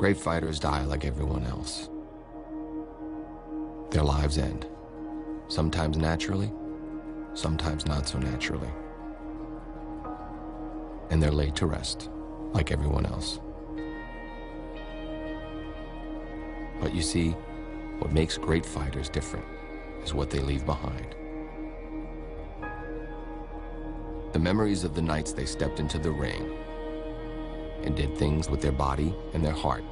Great fighters die like everyone else. Their lives end, sometimes naturally, sometimes not so naturally. And they're laid to rest, like everyone else. But you see, what makes great fighters different is what they leave behind. The memories of the nights they stepped into the ring and did things with their body and their heart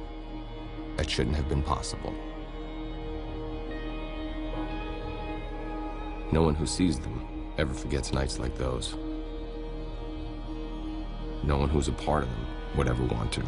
that shouldn't have been possible. No one who sees them ever forgets nights like those. No one who's a part of them would ever want to.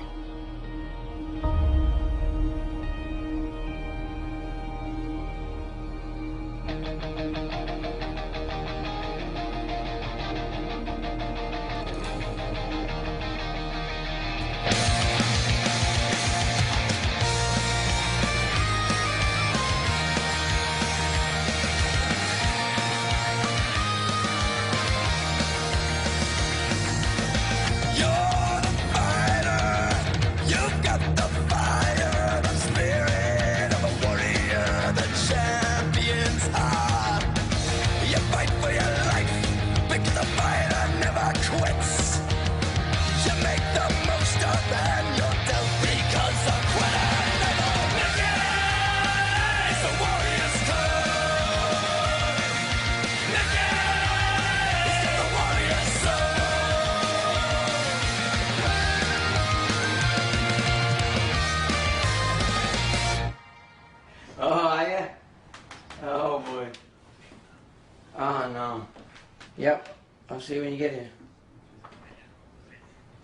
Yep, I'll see you when you get here.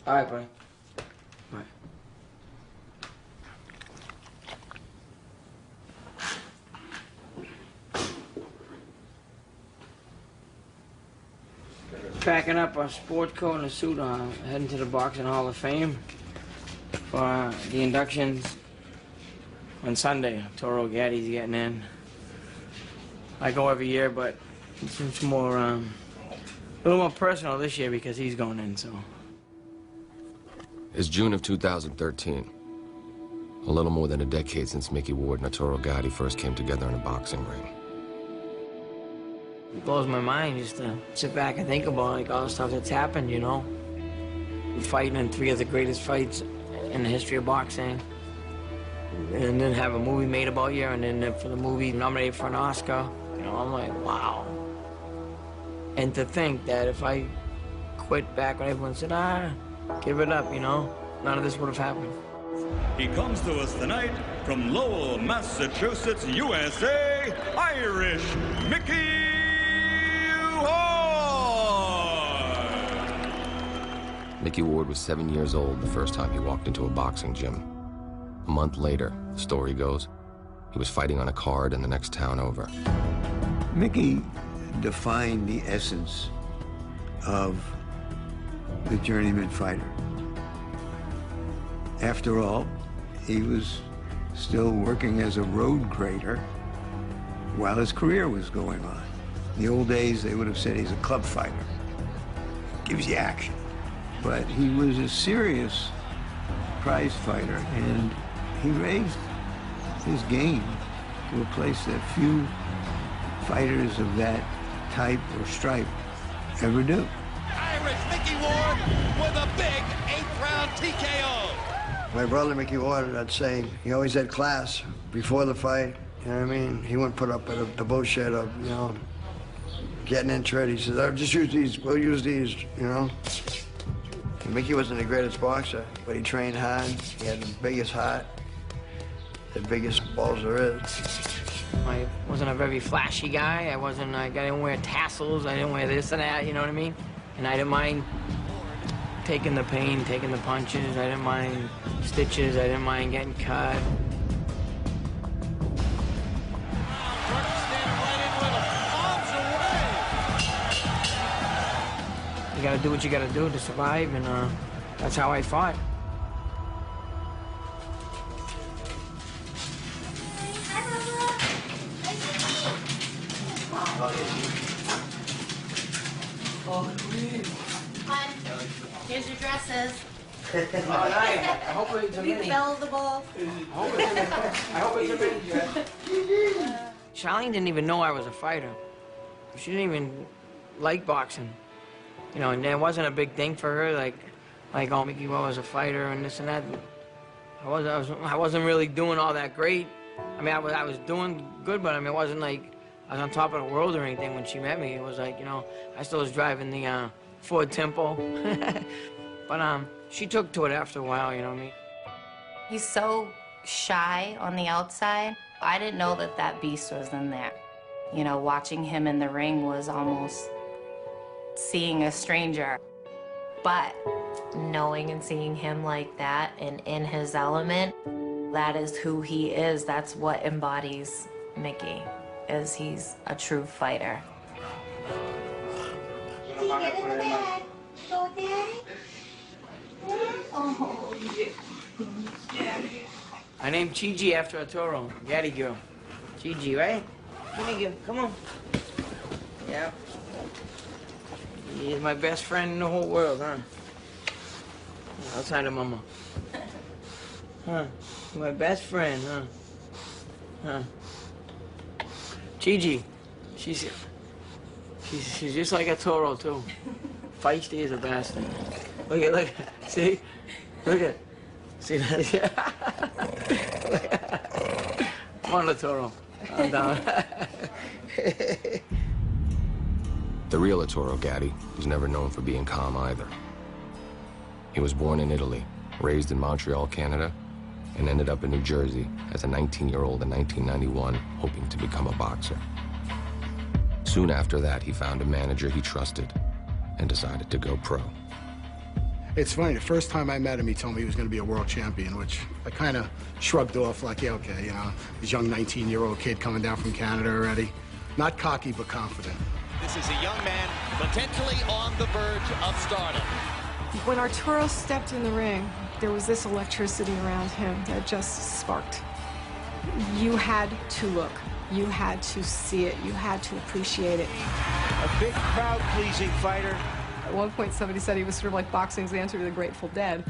All right, buddy. Bye. Packing up a sport coat and a suit, heading to the Boxing Hall of Fame for the inductions on Sunday. Toro Gatti's getting in. I go every year, but it's more, a little more personal this year because he's going in, so. It's June of 2013. A little more than a decade since Mickey Ward and Arturo Gatti first came together in a boxing ring. It blows my mind just to sit back and think about like all the stuff that's happened, you know. Fighting in 3 of the greatest fights in the history of boxing. And then have a movie made about you, and then for the movie nominated for an Oscar. You know, I'm like, wow. And to think that if I quit back when everyone said, give it up, you know, none of this would have happened. He comes to us tonight from Lowell, Massachusetts, USA, Irish Mickey Ward. Mickey Ward was 7 years old the first time he walked into a boxing gym. A month later, the story goes, he was fighting on a card in the next town over. Mickey defined the essence of the journeyman fighter. After all, he was still working as a road grader while his career was going on. In the old days, they would have said he's a club fighter. Gives you action. But he was a serious prize fighter, and he raised his game to a place that few fighters of that type or stripe ever do. Irish Mickey Ward with a big 8th-round TKO. My brother, Mickey Ward, I'd say, he always had class before the fight. You know what I mean? He wouldn't put up with the bullshit of, you know, getting into it. He says, I'll just use these, we'll use these, you know? And Mickey wasn't the greatest boxer, but he trained hard. He had the biggest heart, the biggest balls there is. I wasn't a very flashy guy. I didn't wear tassels. I didn't wear this and that, you know what I mean? And I didn't mind taking the pain, taking the punches. I didn't mind stitches. I didn't mind getting cut. You gotta do what you gotta do to survive, and that's how I fought. Here's your dresses. nice. I hope it's a mini. You fell the ball. I hope it's a mini, Jeff. Charlene didn't even know I was a fighter. She didn't even like boxing. You know, and it wasn't a big thing for her, like oh, Mickey was a fighter and this and that. I wasn't really doing all that great. I mean, I was doing good, but I mean, it wasn't like I was on top of the world or anything when she met me. It was like, you know, I still was driving the Ford Tempo. But she took to it after a while, you know what I mean? He's so shy on the outside. I didn't know that that beast was in there. You know, watching him in the ring was almost seeing a stranger. But knowing and seeing him like that and in his element, that is who he is. That's what embodies Mickey, is he's a true fighter. Get in the bag. Go, Daddy. Oh, I named Gigi after a toro, Gatti girl. Gigi, right? Come here, come on. Yeah. He's my best friend in the whole world, huh? Outside of Mama. Huh? My best friend, huh? Huh? Gigi, she's just like a toro too. Feisty as a bastard. Look, see? Look at, see that? Come on, Toro. I'm down. The real Toro, Gatti, was never known for being calm either. He was born in Italy, raised in Montreal, Canada, and ended up in New Jersey as a 19-year-old in 1991, hoping to become a boxer. Soon after that, he found a manager he trusted and decided to go pro. It's funny, the first time I met him, he told me he was going to be a world champion, which I kind of shrugged off like, yeah, okay, you know, this young 19-year-old kid coming down from Canada already. Not cocky, but confident. This is a young man potentially on the verge of stardom. When Arturo stepped in the ring, there was this electricity around him that just sparked. You had to look. You had to see it. You had to appreciate it. A big crowd-pleasing fighter. At one point, somebody said he was sort of like boxing's answer to the Grateful Dead.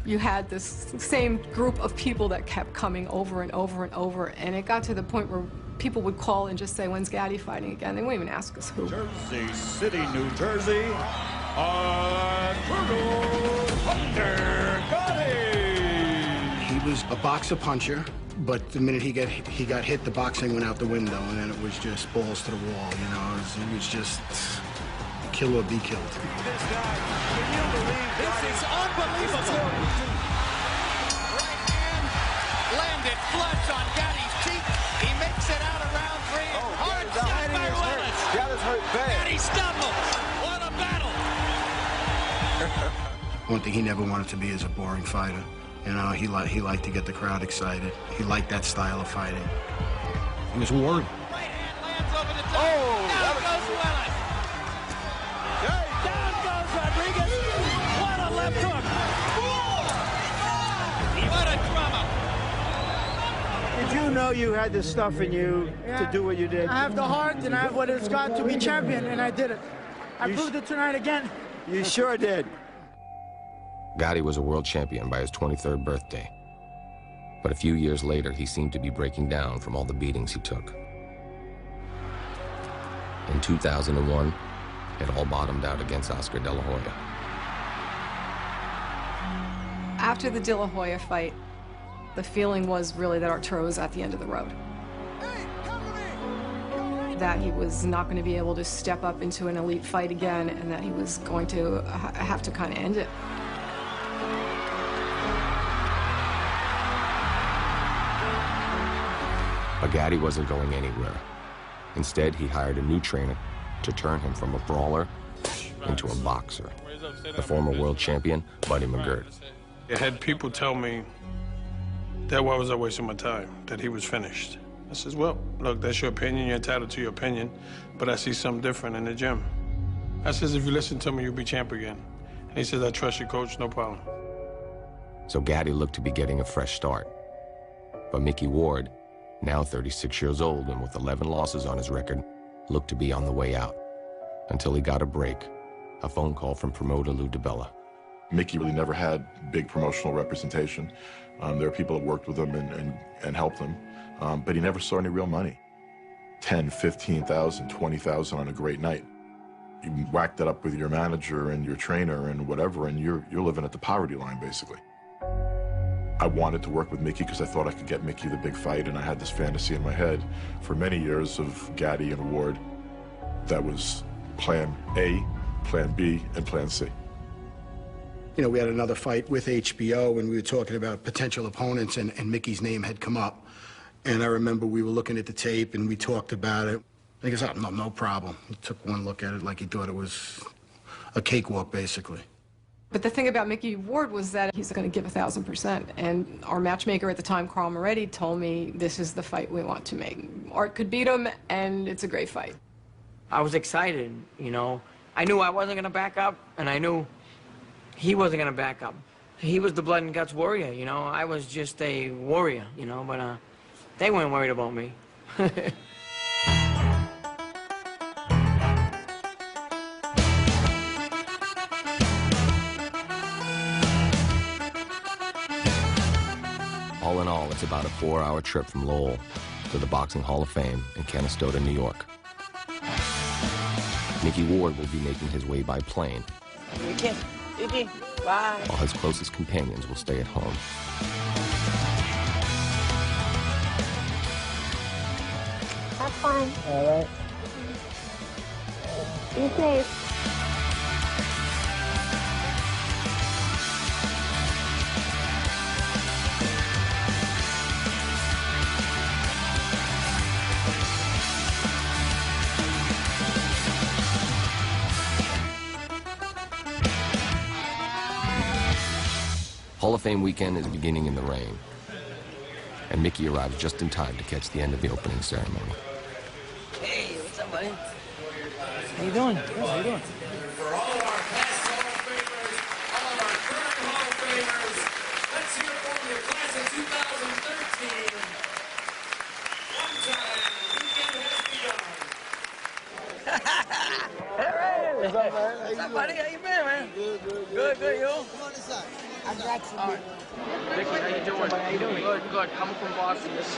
You had this same group of people that kept coming over and over and over, and it got to the point where people would call and just say, when's Gatti fighting again? They wouldn't even ask us who. Jersey City, New Jersey, Arturo Gatti. He was a boxer puncher, but the minute he got hit, the boxing went out the window, and then it was just balls to the wall, you know? It was just kill or be killed. This guy, can you believe this is unbelievable? Right hand landed flush on Gatti's cheek. He makes it out of round three. Hard shot by Willis. Gatti's hurt bad. Gatti stumbles. What a battle. One thing he never wanted to be is a boring fighter. You know, he liked to get the crowd excited. He liked that style of fighting. He was warm. Right hand lands over the top. Down goes Willis. Down goes Rodriguez. What a left hook. What a drama. Did you know you had the stuff in you to do what you did? I have the heart and I have what it's got to be champion, and I did it. I proved it tonight again. You sure did. Gatti was a world champion by his 23rd birthday. But a few years later, he seemed to be breaking down from all the beatings he took. In 2001, it all bottomed out against Oscar De La Hoya. After the De La Hoya fight, the feeling was really that Arturo was at the end of the road. That he was not going to be able to step up into an elite fight again, and that he was going to have to kind of end it. But Gatti wasn't going anywhere. Instead, he hired a new trainer to turn him from a brawler into a boxer. The former world champion, Buddy McGirt. I had people tell me that why was I wasting my time, that he was finished. I says, well, look, that's your opinion, you're entitled to your opinion, but I see something different in the gym. I says, if you listen to me, you'll be champ again. And he says, I trust you, coach, no problem. So Gatti looked to be getting a fresh start. But Mickey Ward, now 36 years old and with 11 losses on his record, looked to be on the way out. Until he got a break, a phone call from promoter Lou DiBella. Mickey really never had big promotional representation. There were people that worked with him and helped him, but he never saw any real money. 10, 15,000, 20,000 on a great night. You whack that up with your manager and your trainer and whatever, and you're living at the poverty line, basically. I wanted to work with Mickey because I thought I could get Mickey the big fight, and I had this fantasy in my head for many years of Gatti and Ward. That was plan A, plan B, and plan C. You know, we had another fight with HBO, and we were talking about potential opponents, and Mickey's name had come up. And I remember we were looking at the tape, and we talked about it. He goes, oh, no problem. He took one look at it like he thought it was a cakewalk, basically. But the thing about Mickey Ward was that he's going to give 1,000%. And our matchmaker at the time, Carl Moretti, told me, this is the fight we want to make. Art could beat him, and it's a great fight. I was excited, you know. I knew I wasn't going to back up, and I knew he wasn't going to back up. He was the blood and guts warrior, you know. I was just a warrior, you know, but they weren't worried about me. All in all, it's about a 4-hour trip from Lowell to the Boxing Hall of Fame in Canastota, New York. Mickey Ward will be making his way by plane, Bye. while his closest companions will stay at home. Have fun. All right. Be safe. Hall of Fame weekend is beginning in the rain, and Mickey arrives just in time to catch the end of the opening ceremony. Hey, what's up, buddy? How you doing? Good, how you doing? For all of our past Hall of Famers, all of our current Hall of Famers, let's hear it for the class of 2013. One time, weekend has begun. Hey, what's up, man? What's up, buddy? How you been, man? Good, good, you? Come on inside. I got you. All right. Vicky, how you doing? How you doing? Good, good. Coming from Boston. This is,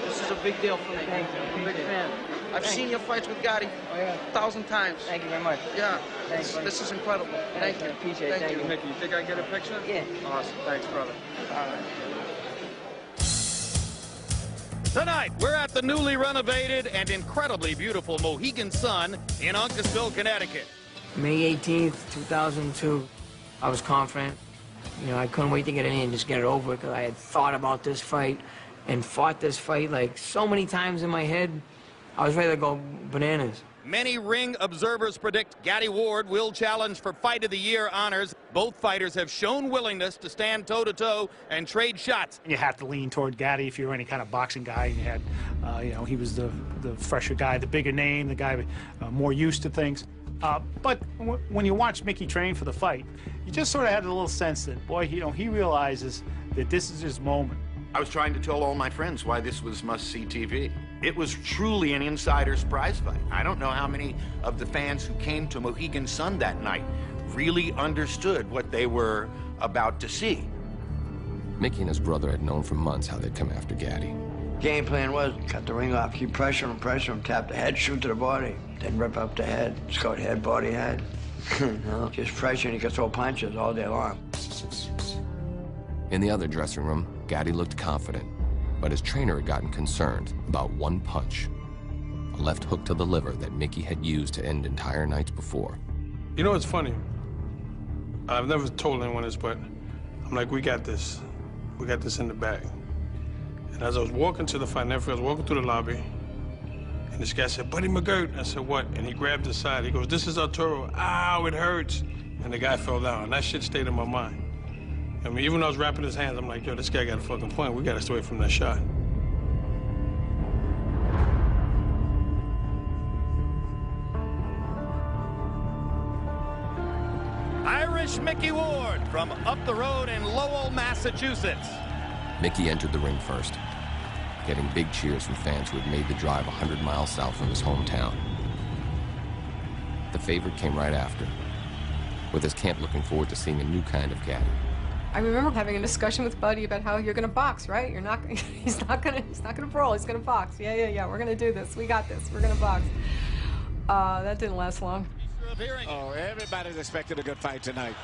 this is a big deal for me. Thank you. I'm a big fan. I've seen your fights with Gatti 1,000 times. Thank you very much. Yeah. Thanks, this is incredible. Thank you. Appreciate it. Thank you. Mickey, you think I can get a picture? Yeah. Awesome. Thanks, brother. All right. Tonight, we're at the newly renovated and incredibly beautiful Mohegan Sun in Uncasville, Connecticut. May 18th, 2002. I was confident. You know, I couldn't wait to get in and just get it over because I had thought about this fight and fought this fight like so many times in my head. I was ready to go bananas. Many ring observers predict Gatti Ward will challenge for Fight of the Year honors. Both fighters have shown willingness to stand toe-to-toe and trade shots. You have to lean toward Gatti if you're any kind of boxing guy. You had, you know, he was the fresher guy, the bigger name, the guy more used to things. But when you watch Mickey train for the fight, you just sort of had a little sense that, boy, you know, he realizes that this is his moment. I was trying to tell all my friends why this was must-see TV. It was truly an insider's prize fight. I don't know how many of the fans who came to Mohegan Sun that night really understood what they were about to see. Mickey and his brother had known for months how they'd come after Gatti. Game plan was cut the ring off, keep pressure him, tap the head, shoot to the body, then rip up the head. It's called head, body, head. You know, just pressure and he could throw punches all day long. In the other dressing room, Gatti looked confident, but his trainer had gotten concerned about one punch, a left hook to the liver that Mickey had used to end entire nights before. You know what's funny? I've never told anyone this, but I'm like, we got this. We got this in the bag. And as I was walking to the fight, I was walking through the lobby, and this guy said, Buddy McGirt. I said, what? And he grabbed his side. He goes, this is Arturo. Ow, it hurts. And the guy fell down, and that shit stayed in my mind. I mean, even when I was wrapping his hands, I'm like, yo, this guy got a fucking point. We gotta stay away from that shot. Irish Mickey Ward from up the road in Lowell, Massachusetts. Mickey entered the ring first, getting big cheers from fans who had made the drive 100 miles south from his hometown. The favorite came right after, with his camp looking forward to seeing a new kind of Gatti. I remember having a discussion with Buddy about how you're going to box, right? You're not. He's not going to brawl. He's going to box. Yeah. We're going to do this. We got this. We're going to box. That didn't last long. Oh, everybody's expecting a good fight tonight.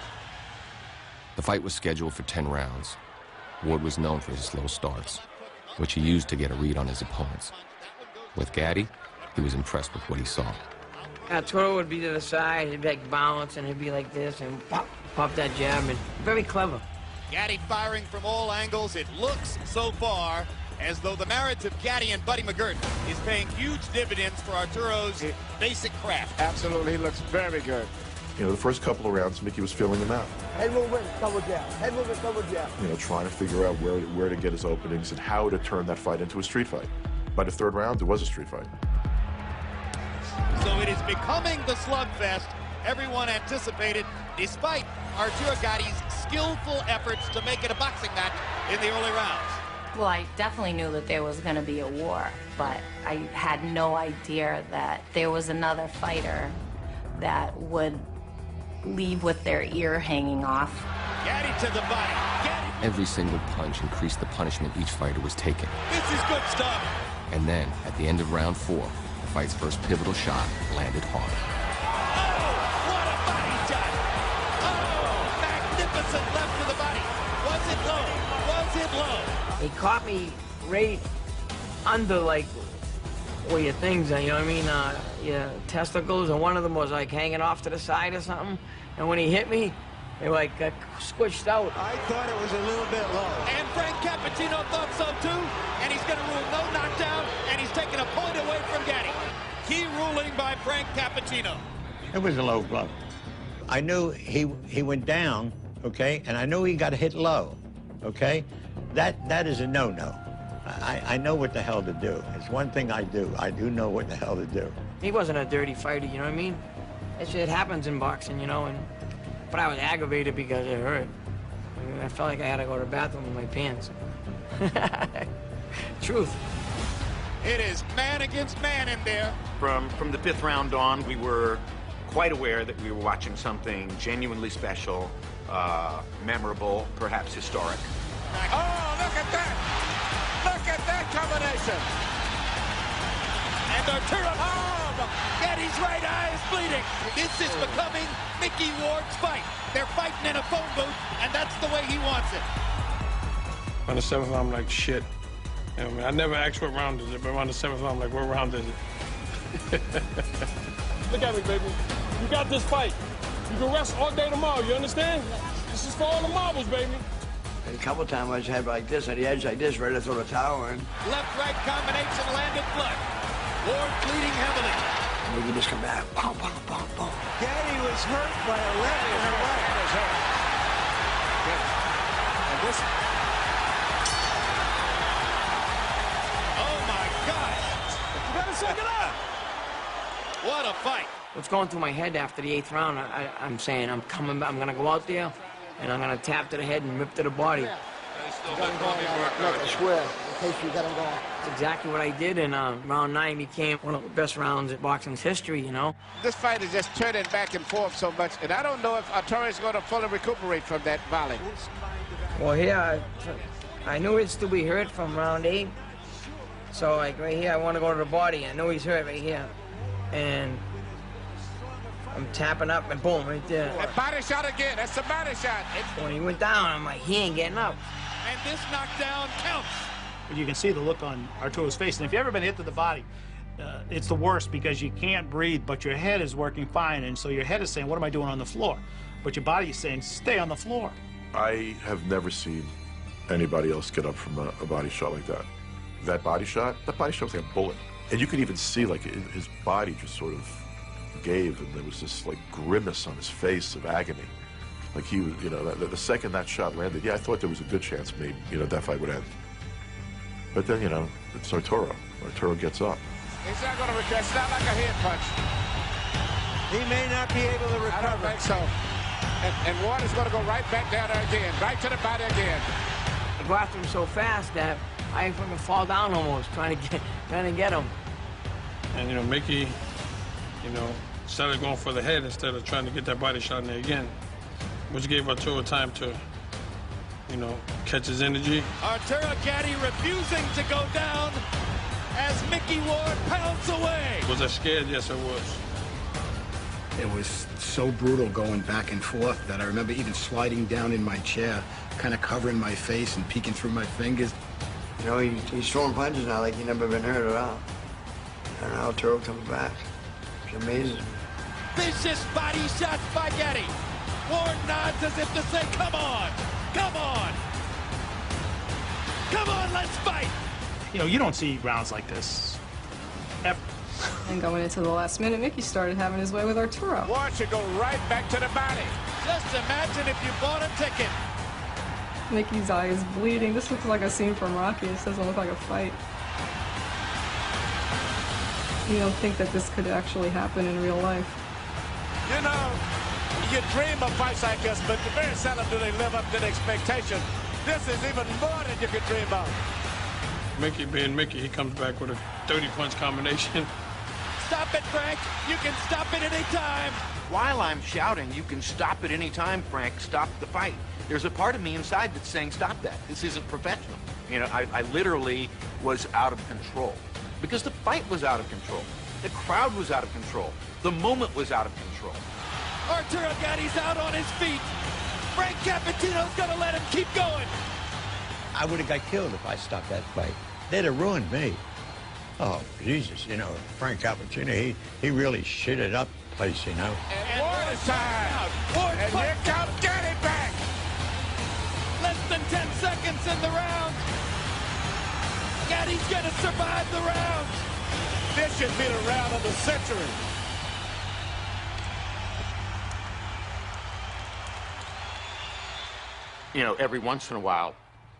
The fight was scheduled for 10 rounds. Ward was known for his slow starts, which he used to get a read on his opponents. With Gatti, he was impressed with what he saw. Arturo would be to the side, he'd be like bounce, and he'd be like this, and pop that jab, and very clever. Gatti firing from all angles. It looks so far as though the marriage of Gatti and Buddy McGirt is paying huge dividends for Arturo's basic craft. Absolutely, he looks very good. You know, the first couple of rounds, Mickey was feeling him out. Head movement, double jab. Head movement, double jab. You know, trying to figure out where to get his openings and how to turn that fight into a street fight. By the third round, it was a street fight. So it is becoming the slugfest everyone anticipated, despite Arturo Gatti's skillful efforts to make it a boxing match in the early rounds. Well, I definitely knew that there was going to be a war, but I had no idea that there was another fighter that would leave with their ear hanging off. Gatti to the body. Gatti. Every single punch increased the punishment each fighter was taking. This is good stuff. And then, at the end of round 4, the fight's first pivotal shot landed hard. Oh, what a body shot. Oh, magnificent left to the body. Was it low? Was it low? He caught me right under, like, where your things are, you know what I mean? Your testicles, and one of them was, like, hanging off to the side or something. And when he hit me, they, like, got squished out. I thought it was a little bit low. And Frank Cappuccino thought so, too. And he's going to rule no knockdown, and he's taking a point away from Gatti. Key ruling by Frank Cappuccino. It was a low blow. I knew he went down, okay, and I knew he got hit low, okay? That is a no-no. I know what the hell to do. It's one thing I do. I do know what the hell to do. He wasn't a dirty fighter, you know what I mean? It happens in boxing, you know, but I was aggravated because it hurt. I mean, I felt like I had to go to the bathroom in my pants. Truth. It is man against man in there. From the 5th round on, we were quite aware that we were watching something genuinely special, memorable, perhaps historic. Oh, look at that! Look at that combination! And Arturo, Gatti's right eye is bleeding. This is becoming Mickey Ward's fight. They're fighting in a phone booth, and that's the way he wants it. On the 7th round, I'm like, shit. You know, I mean, I never asked what round is it, but on the 7th round, I'm like, what round is it? Look at me, baby. You got this fight. You can rest all day tomorrow, you understand? This is for all the marbles, baby. And a couple times I was head like this, on the edge like this, ready to throw the towel in. Left-right combination landed flush. Ward bleeding heavily. Maybe just come back. Boom, boom, boom, boom. Gatti was hurt by a leg in her leg. And this... Oh, my God. You better shake it up. What a fight. What's going through my head after the 8th round, I'm saying I'm coming back, I'm going to go out there, and I'm going to tap to the head and rip to the body. You got him going like a square, in case you got him going. That's exactly what I did, and round 9 became one of the best rounds in boxing's history, you know? This fight is just turning back and forth so much, and I don't know if Arturo is going to fully recuperate from that volley. Well, here, I knew he'd still be hurt from round 8. So, like, right here, I want to go to the body. I know he's hurt right here. And I'm tapping up, and boom, right there. A body shot again. That's a body shot. When he went down, I'm like, he ain't getting up. And this knockdown counts. But you can see the look on Arturo's face. And if you've ever been hit to the body, it's the worst because you can't breathe, but your head is working fine. And so your head is saying, what am I doing on the floor? But your body is saying, stay on the floor. I have never seen anybody else get up from a body shot like that. That body shot was like a bullet. And you could even see, like, his body just sort of gave, and there was this, like, grimace on his face of agony. Like, he was, you know, the second that shot landed, yeah, I thought there was a good chance maybe, you know, that fight would end. But then, you know, it's Arturo. Arturo gets up. He's not going to recover. It's not like a head punch. He may not be able to recover. I don't think so. And Ward is going to go right back down there again, right to the body again. I go after him so fast that I fucking fall down almost, trying to get him. And, you know, Mickey, you know, started going for the head instead of trying to get that body shot in there again, which gave Arturo time to, you know, catch his energy. Arturo Gatti refusing to go down as Mickey Ward pounds away. Was I scared? Yes, I was. It was so brutal going back and forth that I remember even sliding down in my chair, kind of covering my face and peeking through my fingers. You know, he's throwing punches now like he's never been hurt at all. And now Arturo comes back. It's amazing. Vicious body shots by Gatti. Ward nods as if to say, come on, come on. Come on, let's fight. You know, you don't see rounds like this ever. And going into the last minute, Mickey started having his way with Arturo. Ward should go right back to the body. Just imagine if you bought a ticket. Mickey's eye is bleeding. This looks like a scene from Rocky. This doesn't look like a fight. You don't think that this could actually happen in real life. You know, you dream of fights like this, but very seldom do they live up to the expectation. This is even more than you could dream of. Mickey being Mickey, he comes back with a 30-punch combination. Stop it, Frank. You can stop it any time. While I'm shouting, you can stop at any time, Frank, stop the fight. There's a part of me inside that's saying, stop that. This isn't professional. You know, I literally was out of control because the fight was out of control. The crowd was out of control. The moment was out of control. Arturo Gatti's out on his feet. Frank Cappuccino's gonna let him keep going. I would have got killed if I stopped that fight. They'd have ruined me. Oh, Jesus, you know, Frank Cappuccino, he really shitted up the place, you know. And Ward is time. Ward, and here comes Gatti back. Less than 10 seconds in the round. Gatti's gonna survive the round. This should be the round of the century. You know, every once in a while,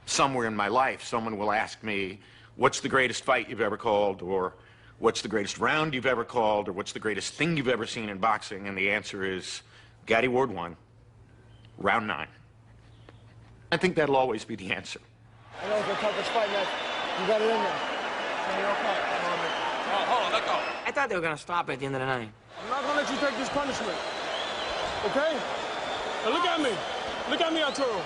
somewhere in my life, someone will ask me, what's the greatest fight you've ever called? Or what's the greatest round you've ever called? Or what's the greatest thing you've ever seen in boxing? And the answer is, Gatti Ward won, round 9. I think that'll always be the answer. I know it's the toughest fight, man. You got it in there. Hold on, let go. I thought they were gonna stop at the end of the night. I'm not gonna let you take this punishment. Okay? Now look at me. Look at me, Arturo.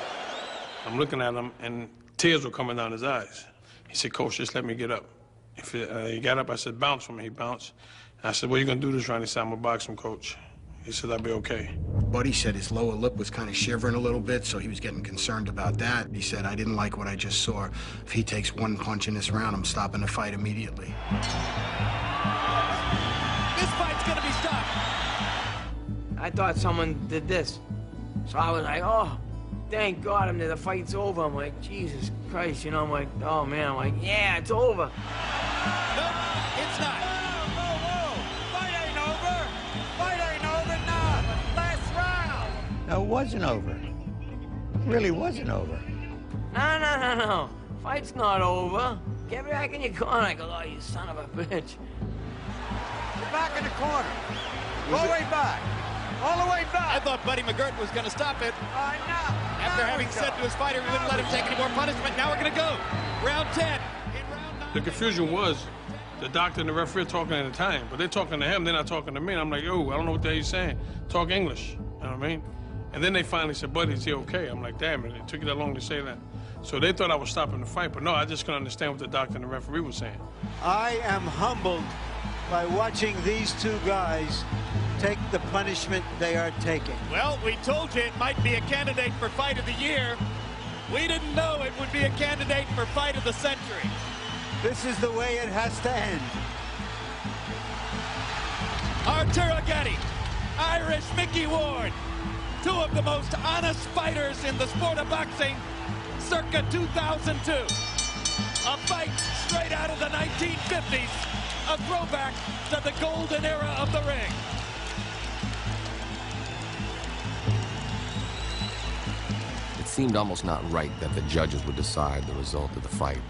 I'm looking at him, and tears were coming down his eyes. He said, Coach, just let me get up. He got up, I said, bounce for me. He bounced. I said, what are you going to do this round? He said, I'm going to box him, Coach. He said, I'll be okay. Buddy said his lower lip was kind of shivering a little bit, so he was getting concerned about that. He said, I didn't like what I just saw. If he takes one punch in this round, I'm stopping the fight immediately. This fight's going to be stopped. I thought someone did this. So I was like, oh, thank God, the fight's over. I'm like, Jesus Christ, you know, I'm like, oh man, I'm like, yeah, it's over. Nope, it's not. Whoa. Fight ain't over. Fight ain't over now. Last round. No, it wasn't over. It really wasn't over. No. Fight's not over. Get back in your corner. I go, oh, you son of a bitch. Get back in the corner. All the way back. All the way back. I thought Buddy McGirt was going to stop it. No. After having said to his fighter he wouldn't let him take any more punishment, now we're going to go. Round 10. In round 9. The confusion was the doctor and the referee talking at a time, but they're talking to him, they're not talking to me. And I'm like, yo, I don't know what the hell he's saying. Talk English, you know what I mean? And then they finally said, Buddy, is he okay? I'm like, damn it, it took you that long to say that. So they thought I was stopping the fight, but no, I just couldn't understand what the doctor and the referee were saying. I am humbled by watching these two guys take the punishment they are taking. Well, we told you it might be a candidate for Fight of the Year. We didn't know it would be a candidate for Fight of the Century. This is the way it has to end. Arturo Gatti, Irish Mickey Ward, two of the most honest fighters in the sport of boxing, circa 2002. A fight straight out of the 1950s, a throwback to the golden era of the ring. It seemed almost not right that the judges would decide the result of the fight.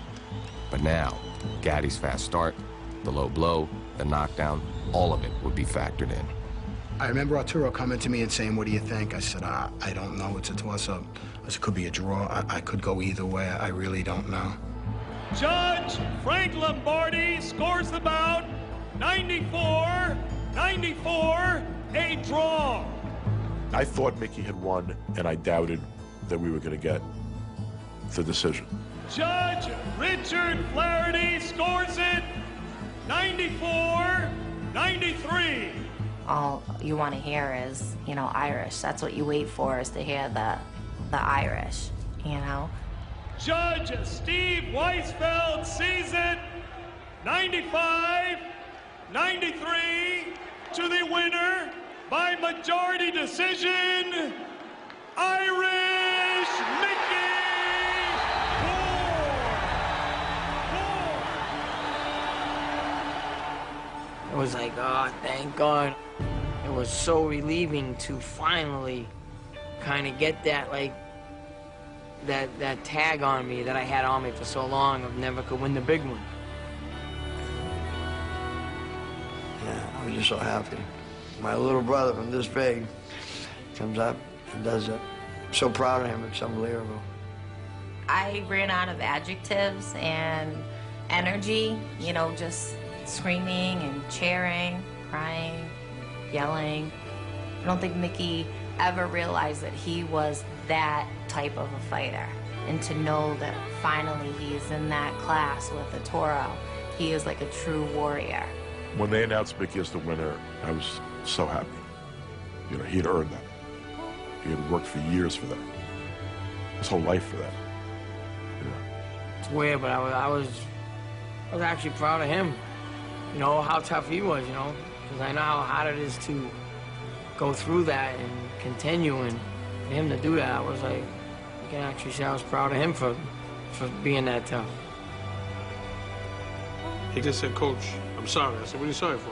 But now, Gatti's fast start, the low blow, the knockdown, all of it would be factored in. I remember Arturo coming to me and saying, what do you think? I said, I don't know. It's a toss-up. I said, it could be a draw. I could go either way. I really don't know. Judge Frank Lombardi scores the bout 94 94, a draw. I thought Mickey had won, and I doubted that we were going to get the decision. Judge Richard Flaherty scores it 94-93. All you want to hear is, you know, Irish. That's what you wait for, is to hear the Irish, you know. Judge Steve Weisfeld sees it 95-93 to the winner by majority decision, Irish Mickey. It was like, oh, thank God. It was so relieving to finally kind of get that, like, that tag on me that I had on me for so long of never could win the big one. Yeah, I was just so happy. My little brother from this big comes up and does it. I'm so proud of him, it's unbelievable. I ran out of adjectives and energy, you know, just screaming and cheering, crying, yelling. I don't think Mickey ever realized that he was that type of a fighter. And to know that finally he's in that class with the Toro, he is like a true warrior. When they announced Mickey as the winner, I was so happy. You know, he had earned that. He had worked for years for that. His whole life for that. It's weird, but I was actually proud of him. You know, how tough he was, you know, because I know how hard it is to go through that and continue, and for him to do that, I was like, you can actually say I was proud of him for being that tough. He just said, Coach, I'm sorry. I said, what are you sorry for?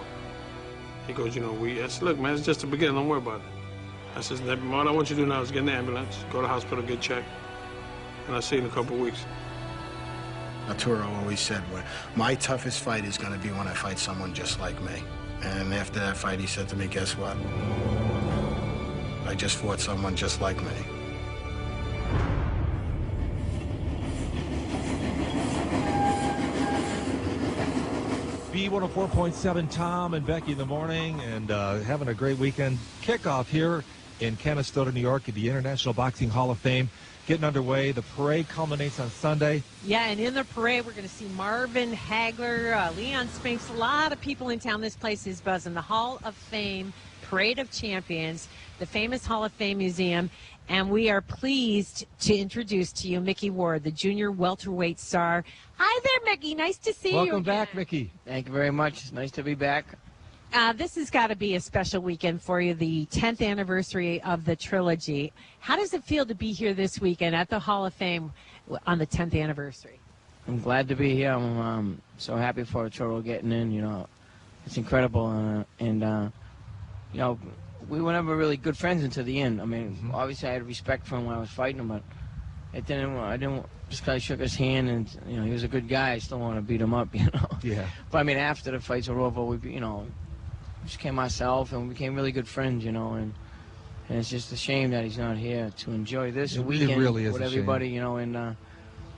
He goes, you know, I said, look, man, it's just the beginning. Don't worry about it. I said, all I want you to do now is get in the ambulance, go to the hospital, get checked, and I'll see you in a couple of weeks. Arturo always said, well, my toughest fight is going to be when I fight someone just like me. And after that fight, he said to me, guess what? I just fought someone just like me. B104.7, Tom and Becky in the morning, and having a great weekend. Kickoff here in Canastota, New York at the International Boxing Hall of Fame. Getting underway. The parade culminates on Sunday. Yeah, and in the parade, we're going to see Marvin Hagler, Leon Spinks, a lot of people in town. This place is buzzing. The Hall of Fame, Parade of Champions, the famous Hall of Fame Museum. And we are pleased to introduce to you Mickey Ward, the junior welterweight star. Hi there, Mickey. Nice to see you. Welcome back, Mickey. Thank you very much. It's nice to be back. This has got to be a special weekend for you, the 10th anniversary of the Trilogy. How does it feel to be here this weekend at the Hall of Fame on the 10th anniversary? I'm glad to be here. I'm so happy for Arturo getting in. You know, it's incredible. And you know, we were never really good friends until the end. I mean, obviously I had respect for him when I was fighting him, but I didn't just because I shook his hand and, you know, he was a good guy. I still want to beat him up, you know. Yeah. But I mean, after the fights were over, we, you know, just became myself and we became really good friends, you know. And it's just a shame that he's not here to enjoy this weekend really is with everybody, you know. And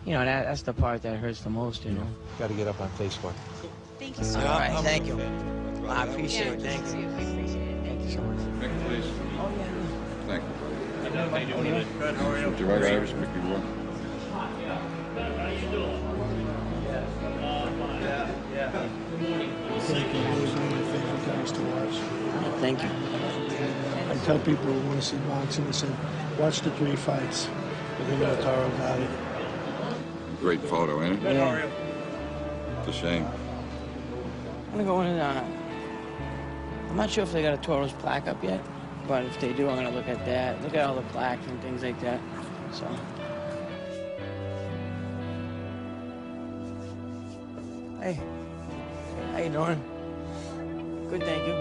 you know, that's the part that hurts the most, you know. Got to get up on Facebook. Thank you so much. All right, thank you. I appreciate it. Thank you. We appreciate it. Thank you so much. Mick, please. Oh, yeah. Thank you. How you doing today? Good. How are you? Mr. White Irish, Mickey Ward. How you doing? Yeah. Thank you. Those are my favorite guys to watch. Thank you. I tell people who want to see boxing, I say, watch the 3 fights with him and Arturo Gatti. Great photo, ain't it? Good, how are you? It's a shame. I'm gonna go in and, I'm not sure if they got a Toro's plaque up yet, but if they do, I'm gonna look at that. Look at all the plaques and things like that, so. Hey, how you doing? Good, thank you.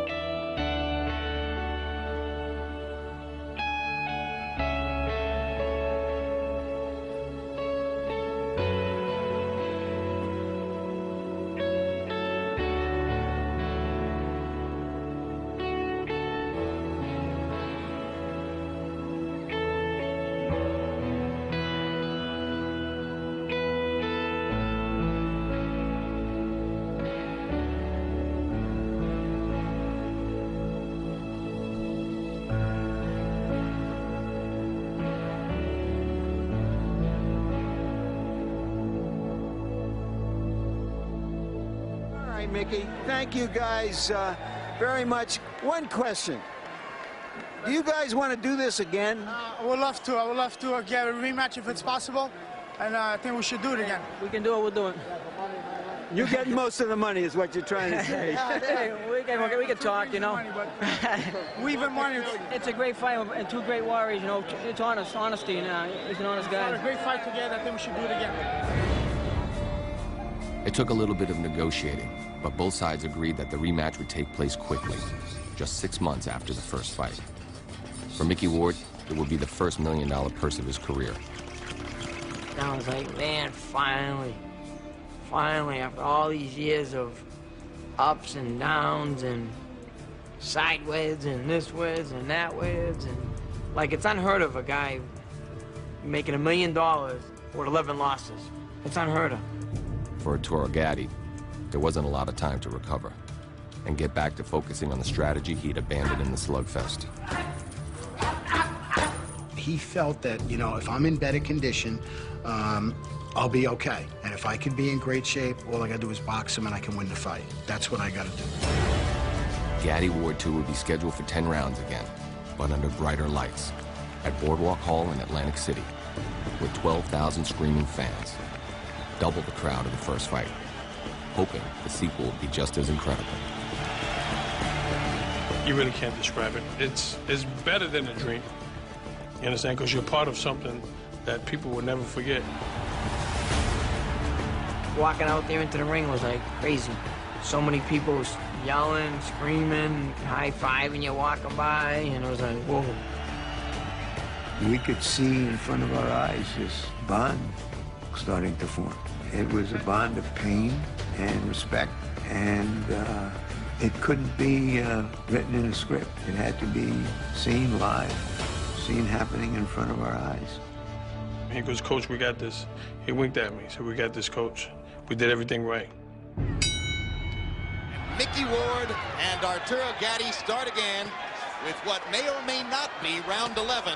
right, Mickey. Thank you guys very much. One question. Do you guys want to do this again? I would love to. I would love to get a rematch if it's possible. And I think we should do it again. We can do it, we'll do it. You get most of the money is what you're trying to say. Hey, we can talk, you know. We even money. It's a great fight and two great warriors, you know. It's honesty, you know. He's an honest guy. It's a great fight together. I think we should do it again. It took a little bit of negotiating, but both sides agreed that the rematch would take place quickly, just 6 months after the first fight. For Mickey Ward, it would be the first $1 million purse of his career. And I was like, man, finally, after all these years of ups and downs and sideways and this ways and that ways, and like, it's unheard of a guy making $1 million with 11 losses. It's unheard of. For Arturo Gatti, there wasn't a lot of time to recover and get back to focusing on the strategy he'd abandoned in the slugfest. He felt that, you know, if I'm in better condition, I'll be okay. And if I can be in great shape, all I gotta do is box him and I can win the fight. That's what I gotta do. Gatti Ward 2 would be scheduled for 10 rounds again, but under brighter lights, at Boardwalk Hall in Atlantic City, with 12,000 screaming fans, double the crowd of the first fight, hoping the sequel would be just as incredible. You really can't describe it. It's better than a dream. You understand? Because you're part of something that people will never forget. Walking out there into the ring was like crazy. So many people yelling, screaming, high-fiving you walking by, and it was like, whoa. We could see in front of our eyes this bond starting to form. It was a bond of pain and respect, and it couldn't be written in a script. It had to be seen live, seen happening in front of our eyes. He goes, Coach, we got this. He winked at me, said, we got this, Coach. We did everything right. Mickey Ward and Arturo Gatti start again with what may or may not be round 11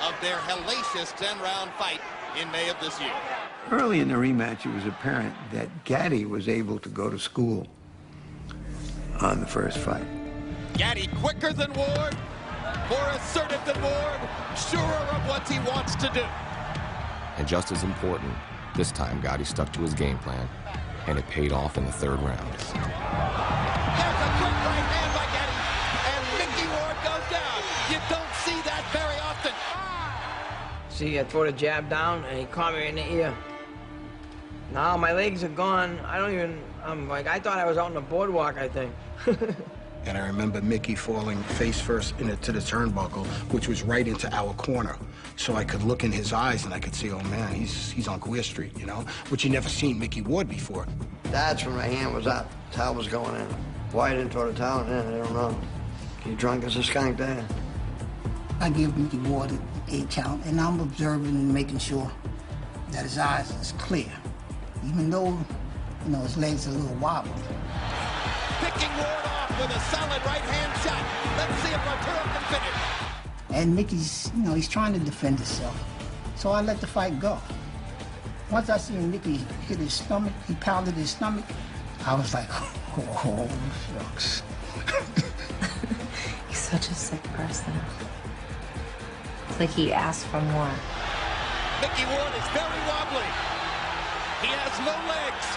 of their hellacious 10-round fight in May of this year. Early in the rematch, it was apparent that Gatti was able to go to school on the first fight. Gatti quicker than Ward, more assertive than Ward, surer of what he wants to do. And just as important, this time Gatti stuck to his game plan, and it paid off in the third round. There's a quick right hand by Gatti, and Mickey Ward goes down. You don't see that very often. See, I throw the jab down, and he caught me in the ear. Now my legs are gone. I'm like, I thought I was out on the boardwalk, I think. And I remember Mickey falling face first into the turnbuckle, which was right into our corner. So I could look in his eyes and I could see, oh man, he's on Queer Street, you know, which you never seen Mickey Ward before. That's when my hand was up. Towel was going in. Why I didn't throw the towel in, I don't know. He drunk as a skunk there. I give Mickey Ward an 8 count, and I'm observing and making sure that his eyes is clear, even though, you know, his legs are a little wobbly. Picking Ward off with a solid right-hand shot. Let's see if Arturo can finish. And Mickey's, you know, he's trying to defend himself. So I let the fight go. Once I seen Mickey hit his stomach, he pounded his stomach, I was like, oh, shucks. He's such a sick person. It's like he asked for more. Mickey Ward is very wobbly. He has no legs,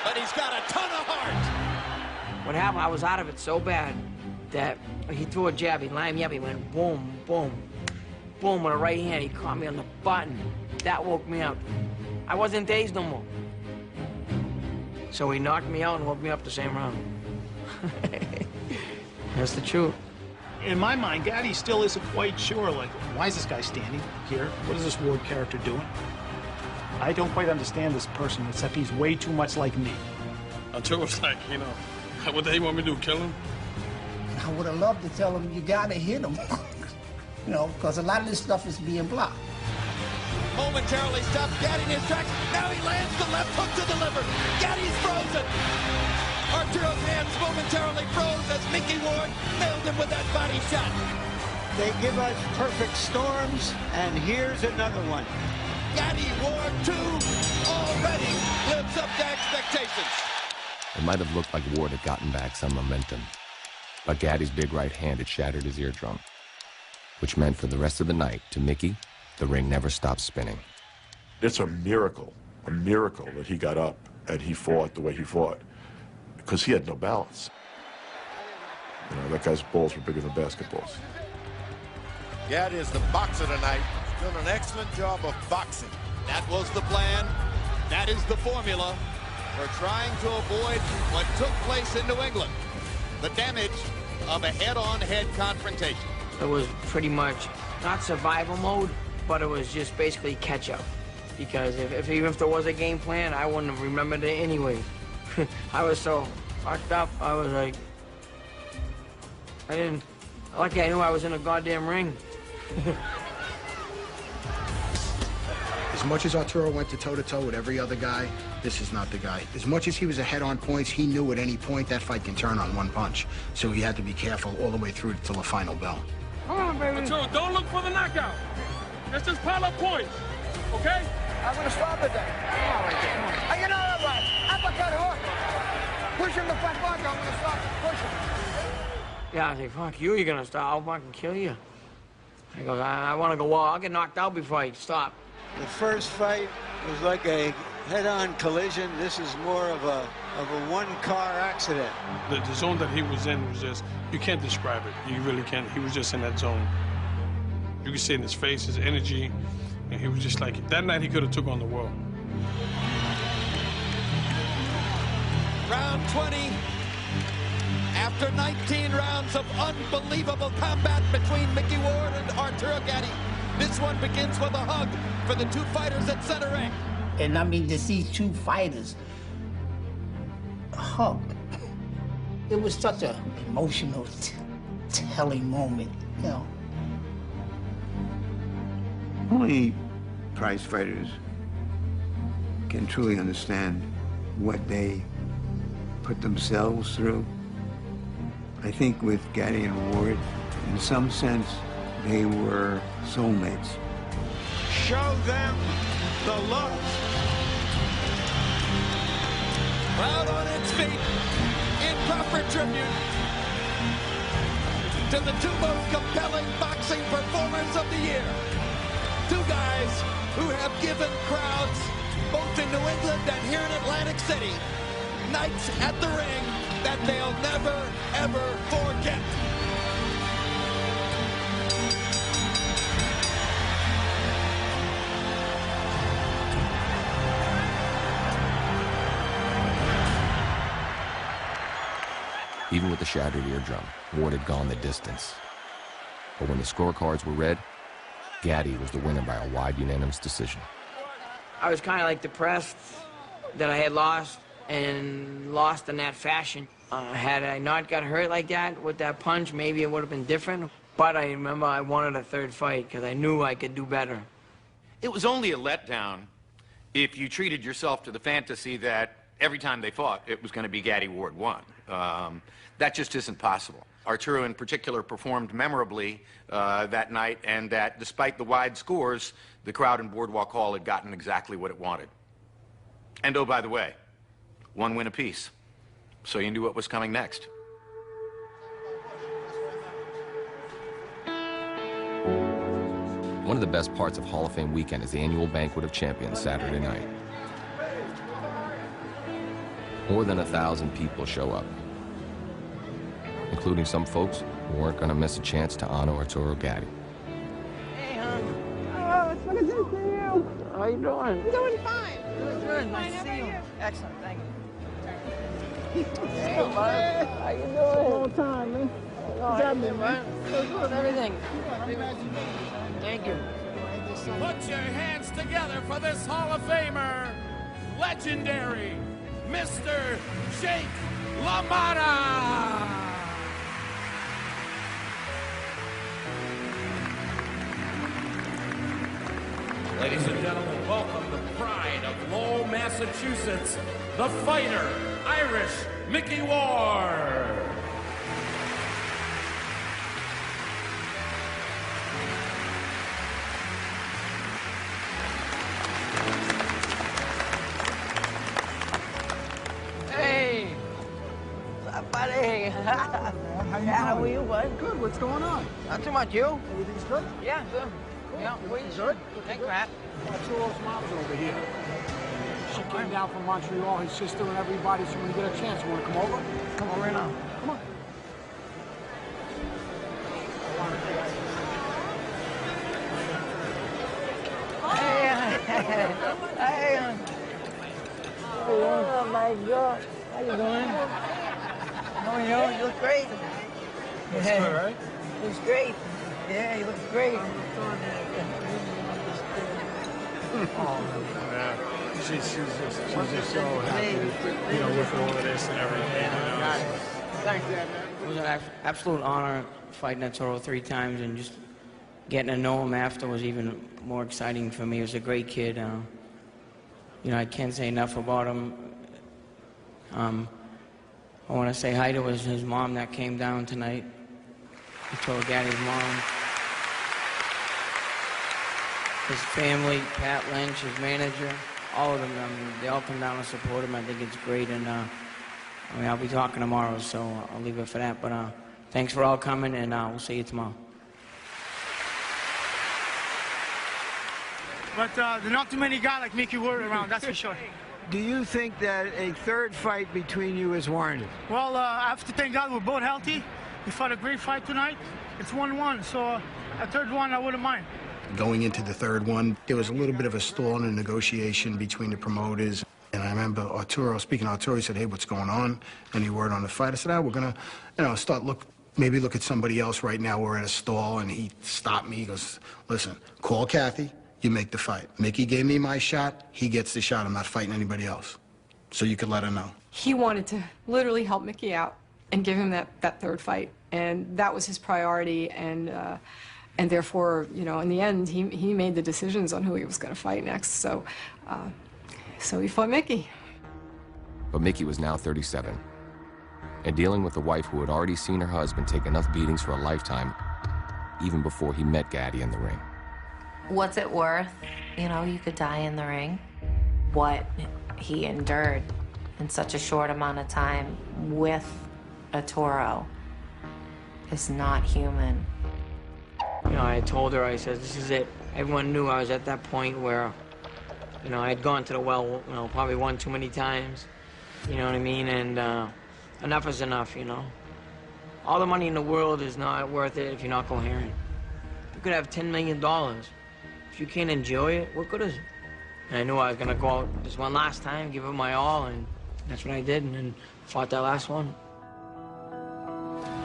but he's got a ton of heart. What happened, I was out of it so bad that he threw a jab, he lined me up, he went boom, boom, boom with a right hand. He caught me on the button. That woke me up. I wasn't dazed no more. So he knocked me out and woke me up the same round. That's the truth. In my mind, Gatti still isn't quite sure, like, why is this guy standing here? What is this Ward character doing? I don't quite understand this person, except he's way too much like me. Until it's like, you know, what do they want me to do, kill him? I would have loved to tell him, you gotta hit him. You know, because a lot of this stuff is being blocked. Momentarily stopped Gatti in his tracks. Now he lands the left hook to the liver. Gatti's frozen. Arturo's hands momentarily froze as Mickey Ward nailed him with that body shot. They give us perfect storms, and here's another one. Gatti Ward 2 already lives up to expectations. It might have looked like Ward had gotten back some momentum, but Gatti's big right hand had shattered his eardrum, which meant for the rest of the night, to Mickey, the ring never stopped spinning. It's a miracle that he got up and he fought the way he fought, because he had no balance. You know, that guy's balls were bigger than basketballs. Gatti is the boxer tonight. He's done an excellent job of boxing. That was the plan. That is the formula for trying to avoid what took place in New England. The damage of a head-on-head confrontation. It was pretty much not survival mode, but it was just basically catch-up. Because even if there was a game plan, I wouldn't have remembered it anyway. I was so fucked up. I was like, lucky I knew I was in a goddamn ring. As much as Arturo went to toe-to-toe with every other guy, this is not the guy. As much as he was ahead on points, he knew at any point that fight can turn on one punch. So he had to be careful all the way through till the final bell. Come on, baby. Arturo, don't look for the knockout. Let's just pile up points, okay? I'm gonna stop it then. You know what? Uppercut hook. Push him the front block. I'm gonna stop it. Push him. Yeah, I say, fuck you, you're gonna stop. I'll fucking kill you. I go, I wanna go, well, I'll get knocked out before I stop. The first fight was like a head-on collision. This is more of a one-car accident. The zone that he was in was just, you can't describe it. You really can't. He was just in that zone. You could see in his face, his energy, and he was just like, that night he could have took on the world. Round 20. After 19 rounds of unbelievable combat between Mickey Ward and Arturo Gatti, this one begins with a hug for the two fighters at center ring. And I mean, to see two fighters hug, it was such an emotional, telling moment, you know. Only prize fighters can truly understand what they put themselves through. I think with Gatti and Ward, in some sense, they were soulmates. Show them the love. Crowd on its feet in proper tribute to the two most compelling boxing performers of the year. Two guys who have given crowds, both in New England and here in Atlantic City, nights at the ring that they'll never, ever forget. Even with the shattered eardrum, Ward had gone the distance. But when the scorecards were read, Gatti was the winner by a wide unanimous decision. I was kind of like depressed that I had lost, and lost in that fashion. Had I not got hurt like that with that punch, maybe it would have been different. But I remember I wanted a third fight because I knew I could do better. It was only a letdown if you treated yourself to the fantasy that every time they fought, it was going to be Gatti Ward won. That just isn't possible. Arturo, in particular, performed memorably that night, and that despite the wide scores, the crowd in Boardwalk Hall had gotten exactly what it wanted. And oh, by the way, one win apiece. So you knew what was coming next. One of the best parts of Hall of Fame weekend is the annual Banquet of Champions Saturday night. More than 1,000 people show up, including some folks who weren't going to miss a chance to honor Arturo Gatti. Hey, hon. Oh, it's so good to see you. How you doing? I'm doing fine. Good. Nice to see you. Excellent. Thank you. Hey, bud. How you doing? Long time, man. What's happening, man? So good. Everything. Thank you. Put your hands together for this Hall of Famer, legendary Mr. Jake LaMotta. Ladies and gentlemen, welcome the pride of Lowell, Massachusetts, the fighter, Irish Mickey Ward. Hey, Hey. How are you, bud? Good. What's going on? Not too much. You? Everything's good? Yeah, good. Yeah, Everything's good? Thanks, Matt. Arturo's mom's over here. She came down from Montreal, his sister and everybody, so when you get a chance, you want to come over? Come on right now. Come on. Hey. Oh, my God. How you doing? How are you? You look great. Looks good, right? Looks great. Yeah, you look great. Yeah. She's just so happy, with all of this and everything. Thanks, Dad. It was an absolute honor fighting Arturo 3 times, and just getting to know him after was even more exciting for me. He was a great kid. I can't say enough about him. I want to say hi to his mom that came down tonight. Arturo Gatti's mom. His family, Pat Lynch, his manager, all of them. They all come down to support him. I think it's great, and I'll be talking tomorrow, so I'll leave it for that. But thanks for all coming, and we'll see you tomorrow. But there are not too many guys like Mickey Ward around, that's for sure. Do you think that a third fight between you is warranted? Well, I have to thank God we're both healthy. We fought a great fight tonight. It's 1-1, so a third one I wouldn't mind. Going into the third one, there was a little bit of a stall in the negotiation between the promoters. And I remember Arturo, speaking to Arturo, he said, hey, what's going on? Any word on the fight? I said, we're going to, maybe look at somebody else right now. We're at a stall. And he stopped me. He goes, listen, call Kathy. You make the fight. Mickey gave me my shot. He gets the shot. I'm not fighting anybody else. So you could let her know. He wanted to literally help Mickey out and give him that third fight. And that was his priority. And therefore, in the end, he made the decisions on who he was going to fight next. So he fought Mickey. But Mickey was now 37, and dealing with a wife who had already seen her husband take enough beatings for a lifetime, even before he met Gatti in the ring. What's it worth? You could die in the ring. What he endured in such a short amount of time with Arturo is not human. I told her, I said, this is it. Everyone knew I was at that point where, I had gone to the well, probably one too many times. You know what I mean? And enough is enough, All the money in the world is not worth it if you're not coherent. You could have $10 million. If you can't enjoy it, what good is it? And I knew I was going to go out this one last time, give it my all, and that's what I did, and then fought that last one.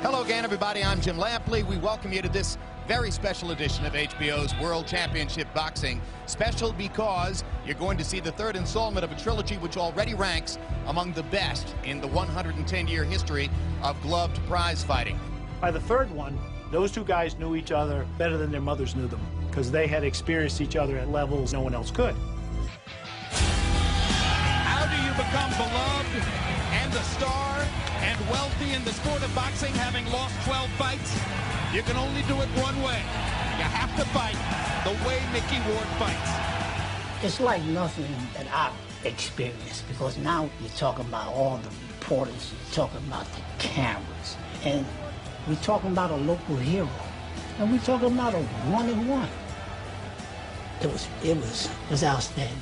Hello again, everybody. I'm Jim Lampley. We welcome you to this very special edition of HBO's World Championship Boxing. Special because you're going to see the third installment of a trilogy which already ranks among the best in the 110-year history of gloved prize fighting. By the third one, those two guys knew each other better than their mothers knew them, because they had experienced each other at levels no one else could. How do you become beloved and a star and wealthy in the sport of boxing, having lost 12 fights? You can only do it one way. You have to fight the way Mickey Ward fights. It's like nothing that I've experienced, because now you're talking about all the reporters, you're talking about the cameras, and we're talking about a local hero, and we're talking about a one-on-one. It was outstanding,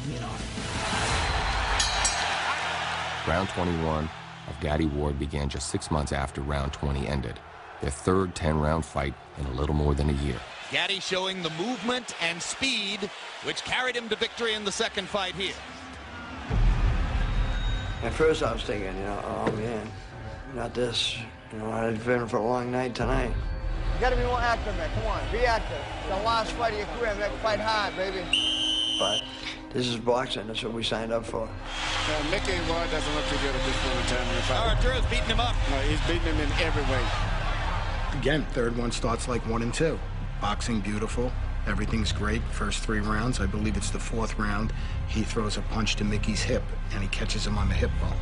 Round 21 of Gatti Ward began just 6 months after round 20 ended, their third 10-round fight in a little more than a year. Gatti showing the movement and speed which carried him to victory in the second fight here. At first I was thinking, oh man, not this. I've been for a long night tonight. You gotta be more active, man. Come on, be active. It's the last fight of your career, man. Fight hard, baby. But this is boxing. That's what we signed up for. Mickey Ward doesn't look too good at this point in time in the fight. Arturo's beating him up. No, he's beating him in every way. Again, third one starts like 1 and 2. Boxing beautiful. Everything's great. First 3 rounds. I believe it's the 4th round. He throws a punch to Mickey's hip, and he catches him on the hip bone.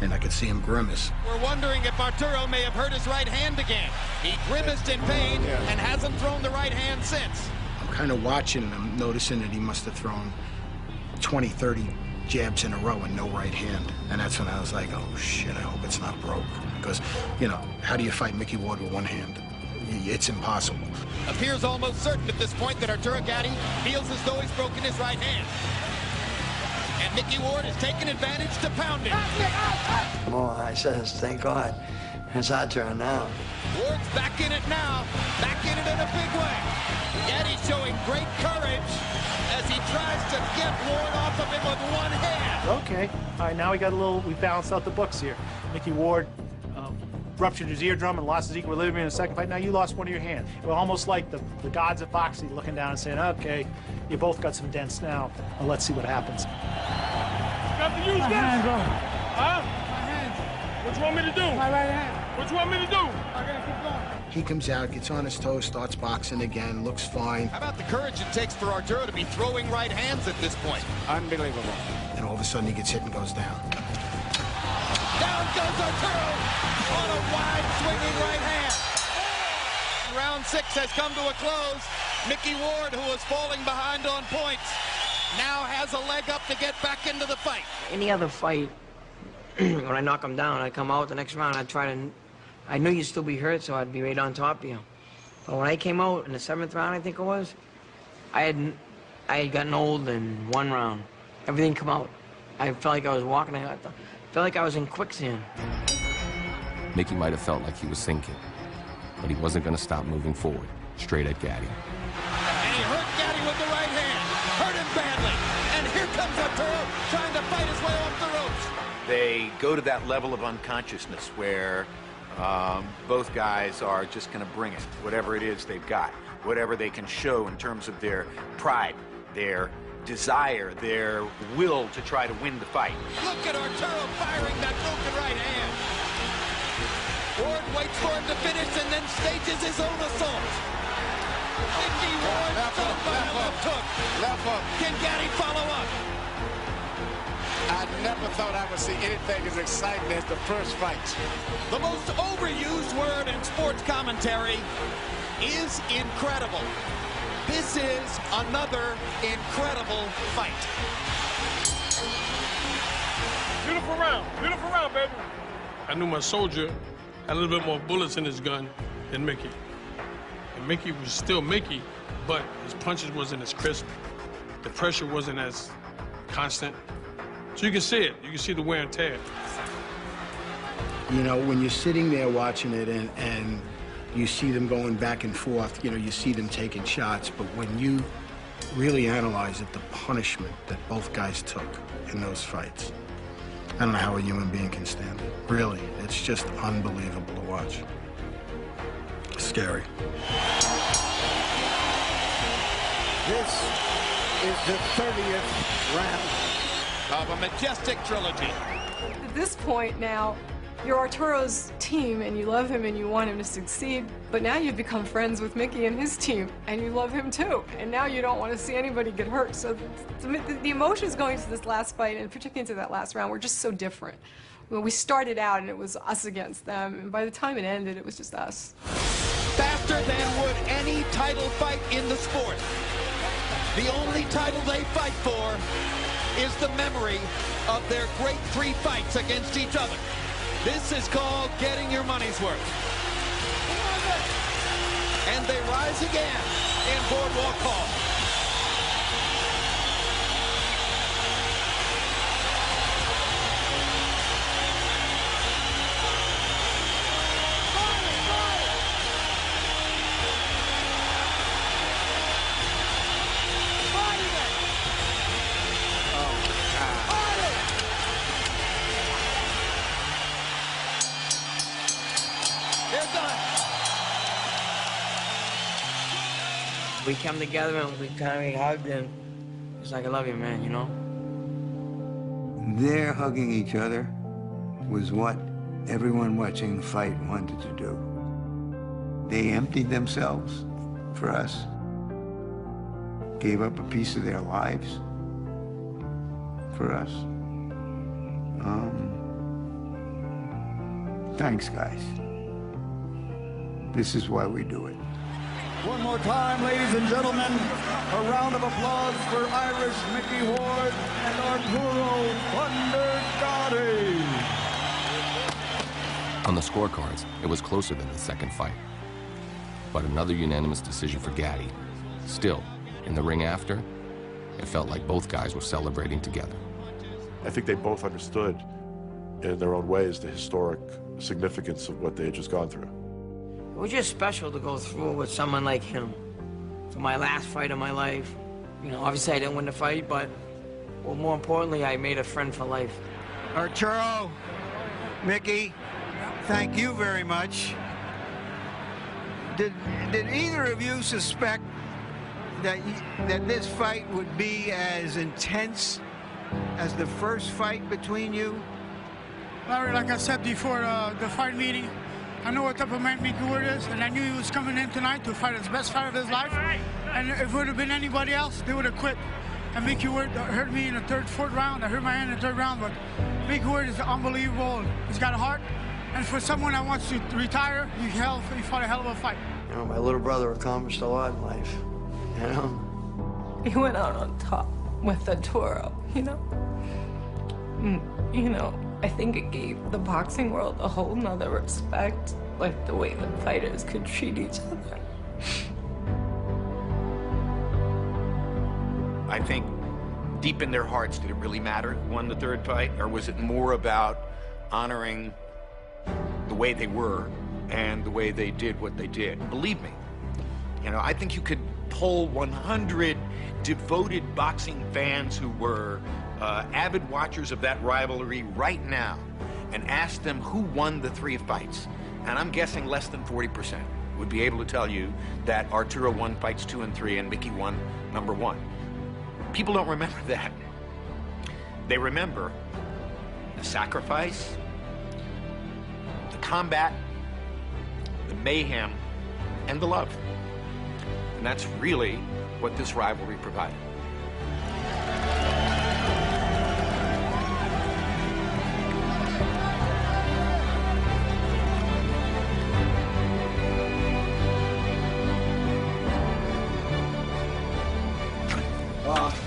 And I could see him grimace. We're wondering if Arturo may have hurt his right hand again. He grimaced in pain and hasn't thrown the right hand since. I'm kind of watching him, noticing that he must have thrown 20, 30 jabs in a row and no right hand. And that's when I was like, oh shit, I hope it's not broke. because, you know, how do you fight Mickey Ward with one hand? It's impossible. Appears almost certain at this point that Arturo Gatti feels as though he's broken his right hand. And Mickey Ward is taking advantage to pound it. More, I says, thank God. It's our turn now. Ward's back in it now. Back in it in a big way. Gatti showing great courage as he tries to get Ward off of him with one hand. Okay. All right, now we balanced out the books here. Mickey Ward ruptured his eardrum and lost his equilibrium in the second fight. Now you lost one of your hands. It was almost like the gods of boxing looking down and saying, okay, you both got some dents now. Well, let's see what happens. Got to use this. Hand, bro. Huh? My hand. What you want me to do? My right hand. What you want me to do? I gotta keep going. He comes out, gets on his toes, starts boxing again, looks fine. How about the courage it takes for Arturo to be throwing right hands at this point? Unbelievable. And all of a sudden he gets hit and goes down. Down goes Arturo on a wide swinging right hand. Round 6 has come to a close. Mickey Ward, who was falling behind on points, now has a leg up to get back into the fight. Any other fight, when I knock him down, I come out the next round, I knew you'd still be hurt, so I'd be right on top of you. But when I came out in the 7th round, I think it was, I had gotten old in 1 round. Everything come out. I felt like I was walking, I felt like I was in quicksand. Mickey might have felt like he was sinking, but he wasn't going to stop moving forward, straight at Gatti. And he hurt Gatti with the right hand, hurt him badly. And here comes Arturo trying to fight his way off the ropes. They go to that level of unconsciousness where both guys are just going to bring it, whatever it is they've got, whatever they can show in terms of their pride, their desire, their will to try to win the fight. Look at Arturo firing that broken right hand. Ward waits for him to finish and then stages his own assault. Mickey Ward followed by a left hook. Left hook. Can Gatti follow up? I never thought I would see anything as exciting as the first fight. The most overused word in sports commentary is incredible. This is another incredible fight. Beautiful round, baby. I knew my soldier had a little bit more bullets in his gun than Mickey. And Mickey was still Mickey, but his punches wasn't as crisp. The pressure wasn't as constant. So you can see it. You can see the wear and tear. You know, when you're sitting there watching it and you see them going back and forth, you know, you see them taking shots, but when you really analyze it, the punishment that both guys took in those fights, I don't know how a human being can stand it. Really, it's just unbelievable to watch. Scary. This is the 30th round of a majestic trilogy. At this point now, you're Arturo's team and you love him and you want him to succeed, but now you've become friends with Mickey and his team and you love him too. And now you don't want to see anybody get hurt. So the emotions going to this last fight, and particularly into that last round, were just so different. Well, we started out and it was us against them, and by the time it ended, it was just us. Faster than would any title fight in the sport. The only title they fight for is the memory of their great 3 fights against each other. This is called getting your money's worth. And they rise again in Boardwalk Hall. We come together and we kind of hugged and it's like, I love you, man, you know? Their hugging each other was what everyone watching the fight wanted to do. They emptied themselves for us, gave up a piece of their lives for us. Thanks, guys. This is why we do it. One more time, ladies and gentlemen, a round of applause for Irish Mickey Ward and Arturo Thunder Gatti. On the scorecards, it was closer than the second fight. But another unanimous decision for Gatti. Still, in the ring after, it felt like both guys were celebrating together. I think they both understood in their own ways the historic significance of what they had just gone through. It was just special to go through with someone like him. For my last fight of my life, you know, obviously I didn't win the fight, but well, more importantly, I made a friend for life. Arturo, Mickey, thank you very much. Did either of you suspect that this fight would be as intense as the first fight between you? Larry, like I said before the fight meeting, I know what type of man Mickey Ward is, and I knew he was coming in tonight to fight his best fight of his life. And if it would have been anybody else, they would have quit. And Mickey Ward hurt me in the third, fourth round. I hurt my hand in the third round, but Mickey Ward is unbelievable. He's got a heart. And for someone that wants to retire, he fought a hell of a fight. You know, my little brother accomplished a lot in life, you know? He went out on top with Arturo, you know? You know, I think it gave the boxing world a whole nother respect, like the way that fighters could treat each other. I think deep in their hearts, did it really matter who won the third fight? Or was it more about honoring the way they were and the way they did what they did? Believe me, you know, I think you could poll 100 devoted boxing fans who were avid watchers of that rivalry right now and ask them who won the 3 fights. And I'm guessing less than 40% would be able to tell you that Arturo won fights 2 and 3 and Mickey won number 1. People don't remember that. They remember the sacrifice, the combat, the mayhem, and the love. And that's really what this rivalry provided.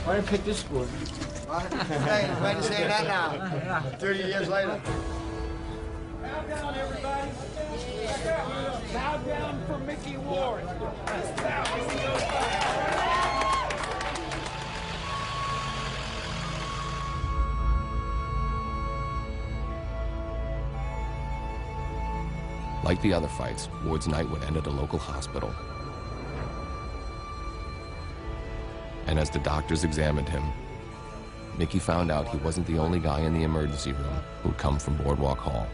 Why did I pick this school? Hey, why are you saying that now? 30 years later. Bow down, everybody. Bow down for Mickey Ward. Like the other fights, Ward's night would end at a local hospital. And as the doctors examined him, Mickey found out he wasn't the only guy in the emergency room who'd come from Boardwalk Hall.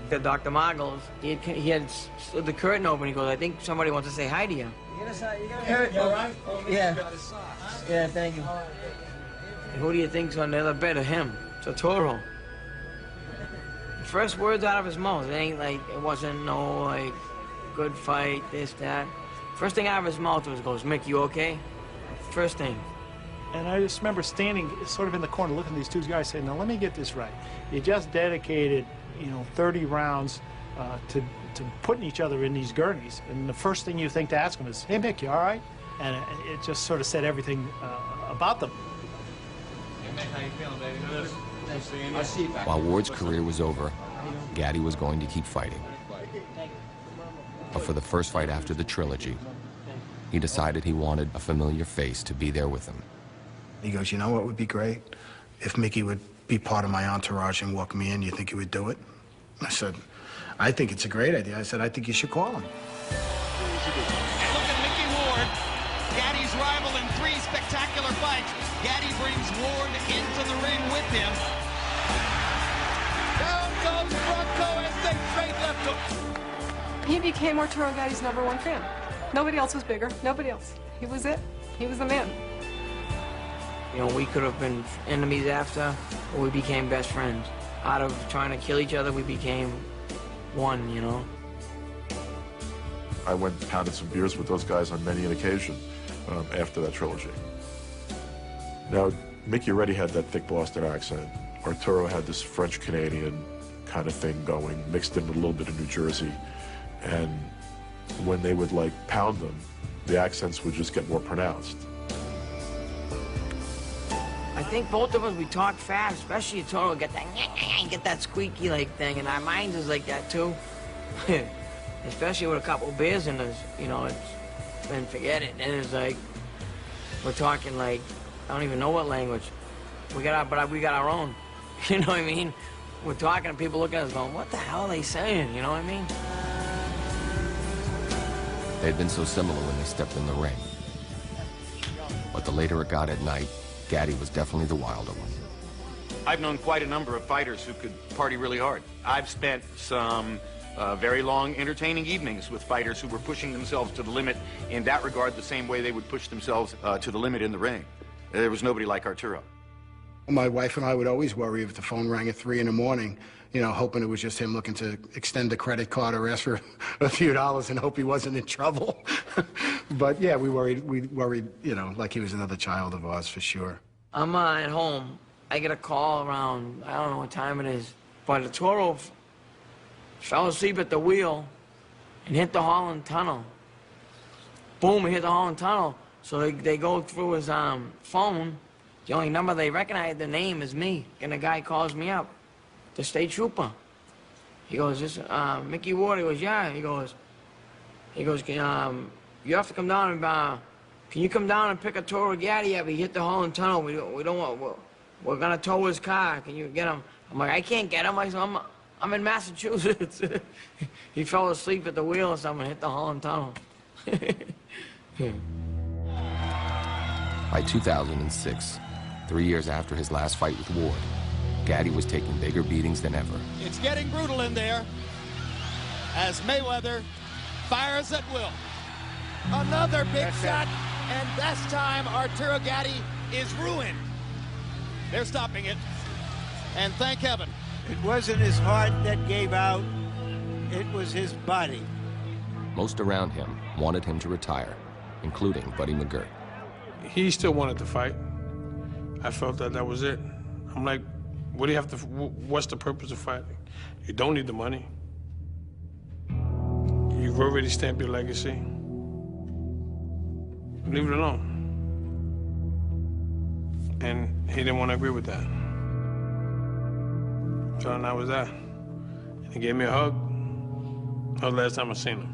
Dr. Margles, he had slid the curtain open. He goes, I think somebody wants to say hi to you. You all right? Yeah. Yeah, thank you. Who do you think's on the other bed of him? It's Arturo. The first words out of his mouth, it wasn't no, like, good fight, this, that. First thing out of his mouth goes, Mick, you okay? First thing. And I just remember standing sort of in the corner looking at these 2 guys saying, now let me get this right. You just dedicated, you know, 30 rounds to putting each other in these gurneys. And the first thing you think to ask them is, hey, Mick, you all right? And it just sort of said everything about them. Hey, Mick, how you feeling, baby? Good. Nice seeing you. I'll see you back. While Ward's career was over, Gatti was going to keep fighting. But for the first fight after the trilogy, he decided he wanted a familiar face to be there with him. He goes, you know what would be great? If Mickey would be part of my entourage and walk me in, you think he would do it? I said, I think it's a great idea. I said, I think you should call him. And look at Mickey Ward, Gatti's rival in 3 spectacular fights. Gatti brings Ward into the ring with him. Down goes Bronco and they straight left hook. He became Arturo Gatti's #1 fan. Nobody else was bigger. Nobody else. He was it. He was the man. You know, we could have been enemies after, but we became best friends. Out of trying to kill each other, we became one, you know? I went and pounded some beers with those guys on many an occasion after that trilogy. Now, Mickey already had that thick Boston accent. Arturo had this French-Canadian kind of thing going, mixed in with a little bit of New Jersey. And when they would, like, pound them, the accents would just get more pronounced. I think both of us, we talk fast, especially Toro, get that squeaky like thing, and our minds is like that too. Especially with a couple beers in us, you know, and forget it. And it's like, we're talking like, I don't even know what language. We got our own, you know what I mean? We're talking and people look at us going, what the hell are they saying, you know what I mean? They had been so similar when they stepped in the ring. But the later it got at night, Gatti was definitely the wilder one. I've known quite a number of fighters who could party really hard. I've spent some very long, entertaining evenings with fighters who were pushing themselves to the limit in that regard the same way they would push themselves to the limit in the ring. There was nobody like Arturo. My wife and I would always worry if the phone rang at 3 in the morning, you know, hoping it was just him looking to extend the credit card or ask for a few dollars and hope he wasn't in trouble. But yeah, we worried, you know, like he was another child of ours for sure. I'm at home. I get a call around, I don't know what time it is, but Arturo fell asleep at the wheel and hit the Holland Tunnel. Boom, he hit the Holland Tunnel. So they go through his phone. The only number they recognize, the name is me. And the guy calls me up, the state trooper. He goes, this, Mickey Ward. He goes, yeah. He goes, you have to come down and, can you come down and pick Arturo Gatti up? He hit the Holland Tunnel. We don't want, we're gonna tow his car. Can you get him? I'm like, I can't get him. I said, I'm in Massachusetts. He fell asleep at the wheel or something, hit the Holland Tunnel. By 2006, 3 years after his last fight with Ward, Gatti was taking bigger beatings than ever. It's getting brutal in there as Mayweather fires at will. Another big shot, and this time Arturo Gatti is ruined. They're stopping it, and thank heaven. It wasn't his heart that gave out, it was his body. Most around him wanted him to retire, including Buddy McGirt. He still wanted to fight. I felt that was it. I'm like, what do you have to, what's the purpose of fighting? You don't need the money. You've already stamped your legacy. Leave it alone. And he didn't want to agree with that. So that was that. And he gave me a hug. That was the last time I seen him.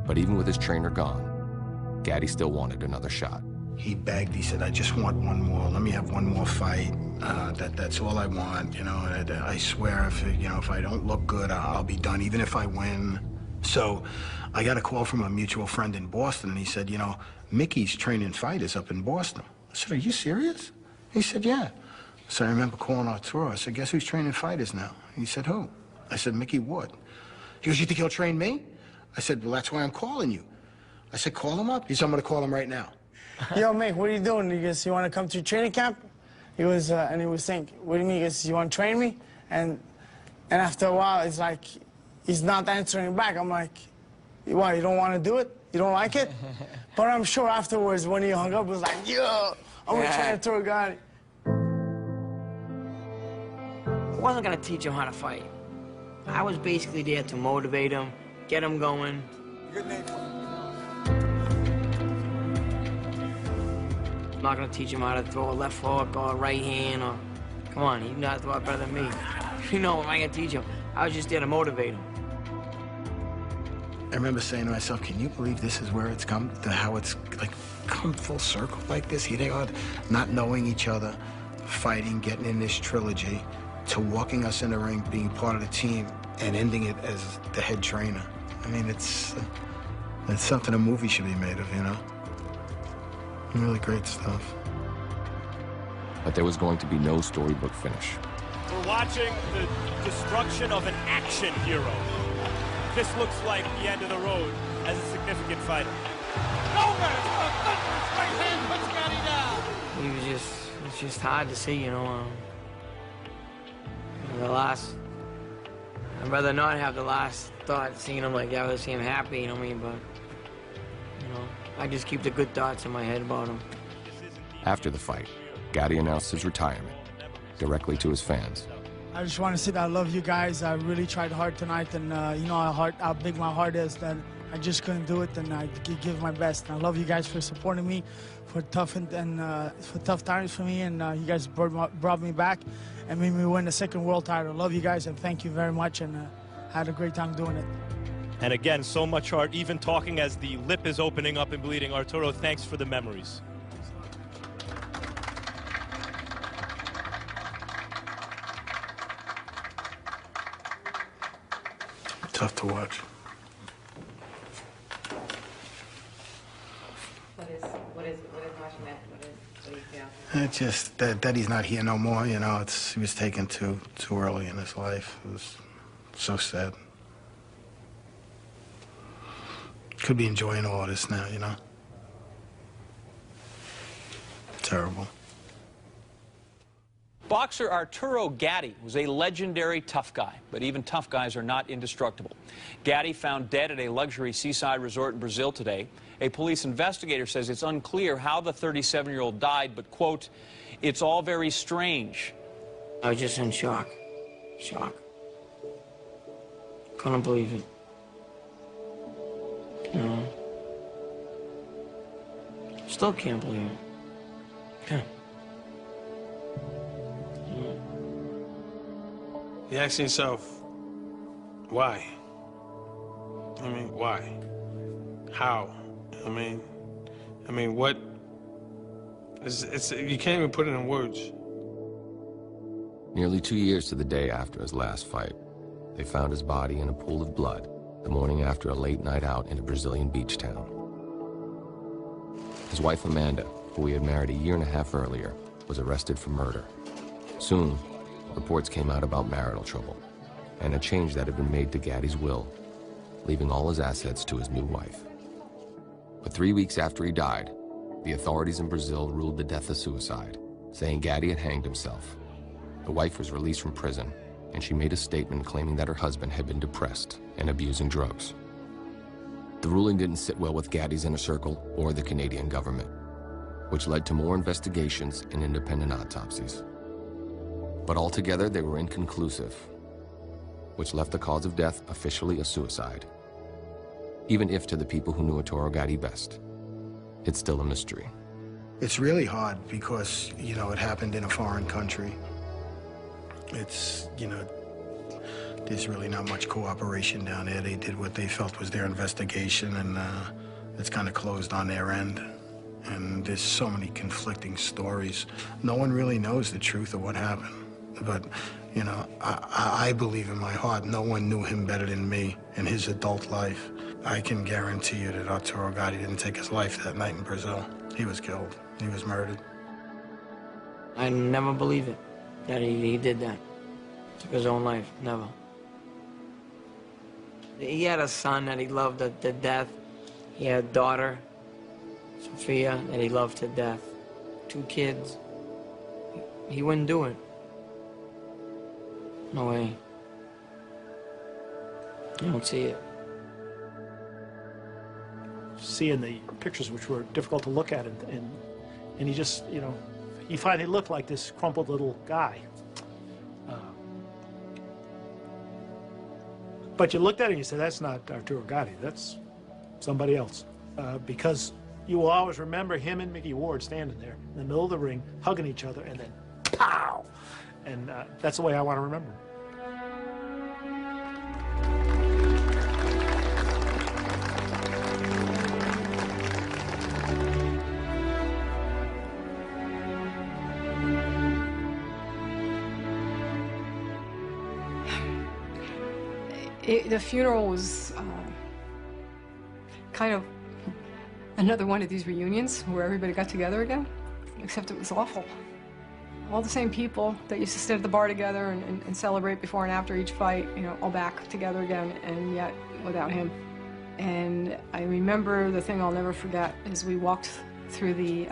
But even with his trainer gone, Gatti still wanted another shot. He begged, he said, I just want one more. Let me have one more fight. That's all I want, you know. I swear, if I don't look good, I'll be done, even if I win. So I got a call from a mutual friend in Boston, and he said, you know, Mickey's training fighters up in Boston. I said, are you serious? He said, yeah. So I remember calling Arturo. I said, guess who's training fighters now? He said, who? I said, Mickey Ward. He goes, you think he'll train me? I said, well, that's why I'm calling you. I said, call him up. He said, I'm going to call him right now. Yo, Mick, what are you doing? He goes, you want to come to training camp? He was, and he was saying, what do you mean? He goes, you want to train me? And after a while, it's like, he's not answering back. I'm like, why, you don't want to do it? You don't like it? But I'm sure afterwards, when he hung up, he was like, yo, I'm going to try to throw a guy. I wasn't going to teach him how to fight. I was basically there to motivate him, get him going. Good name for him. I'm not going to teach him how to throw a left hook or a right hand or... Come on, he knows how to throw it better than me. You know, what am I going to teach him? I was just there to motivate him. I remember saying to myself, can you believe this is where it's come, to how it's like come full circle like this? Here they are, not knowing each other, fighting, getting in this trilogy, to walking us in the ring, being part of the team, and ending it as the head trainer. I mean, it's something a movie should be made of, you know? Really great stuff. But there was going to be no storybook finish. We're watching the destruction of an action hero. This looks like the end of the road as a significant fighter. Right hand puts Gatti down. It's just hard to see, you know. I'd rather not have the last thought seeing him like that. I'd rather see him happy, you know what I mean? But, you know, I just keep the good thoughts in my head about him. After the fight, Gatti announced his retirement directly to his fans. I just want to say that I love you guys. I really tried hard tonight, and you know how big my heart is. That I just couldn't do it, and I give my best. And I love you guys for supporting me, for tough for tough times for me, and you guys brought me back and made me win the second world title. Love you guys, and thank you very much, and I had a great time doing it. And again, so much heart, even talking as the lip is opening up and bleeding. Arturo, thanks for the memories. Tough to watch. What is watching that? What do you feel? It's just that he's not here no more, you know. He was taken too early in his life. It was so sad. Could be enjoying all this now, you know. Terrible. Boxer Arturo Gatti was a legendary tough guy, but even tough guys are not indestructible. Gatti found dead at a luxury seaside resort in Brazil today. A police investigator says it's unclear how the 37-year-old died, but, quote, "It's all very strange." I was just in shock. Shock. Couldn't believe it. You know? Still can't believe it. Yeah. You ask yourself, why? I mean, why? How? I mean, what? You can't even put it in words. Nearly 2 years to the day after his last fight, they found his body in a pool of blood the morning after a late night out in a Brazilian beach town. His wife, Amanda, who he had married a year and a half earlier, was arrested for murder. Soon, reports came out about marital trouble and a change that had been made to Gatti's will, leaving all his assets to his new wife. But 3 weeks after he died, the authorities in Brazil ruled the death a suicide, saying Gatti had hanged himself. The wife was released from prison, and she made a statement claiming that her husband had been depressed and abusing drugs. The ruling didn't sit well with Gatti's inner circle or the Canadian government, which led to more investigations and independent autopsies. But altogether, they were inconclusive, which left the cause of death officially a suicide. Even if to the people who knew Arturo Gatti best, it's still a mystery. It's really hard because, you know, it happened in a foreign country. It's, you know, there's really not much cooperation down there. They did what they felt was their investigation, and it's kind of closed on their end. And there's so many conflicting stories. No one really knows the truth of what happened. But, you know, I believe in my heart no one knew him better than me in his adult life. I can guarantee you that Arturo Gatti didn't take his life that night in Brazil. He was killed. He was murdered. I never believe it, that he did that. Took his own life, never. He had a son that he loved to death. He had a daughter, Sophia, that he loved to death. 2 kids. He wouldn't do it. No way. I don't see it. Seeing the pictures, which were difficult to look at, and he just, you know, he finally looked like this crumpled little guy. But you looked at it and you said, that's not Arturo Gatti, that's somebody else. Because you will always remember him and Mickey Ward standing there in the middle of the ring, hugging each other, and then pow! And that's the way I want to remember him. The funeral was kind of another one of these reunions where everybody got together again, except it was awful. All the same people that used to sit at the bar together and celebrate before and after each fight, you know, all back together again, and yet without him. And I remember the thing I'll never forget is we walked through the,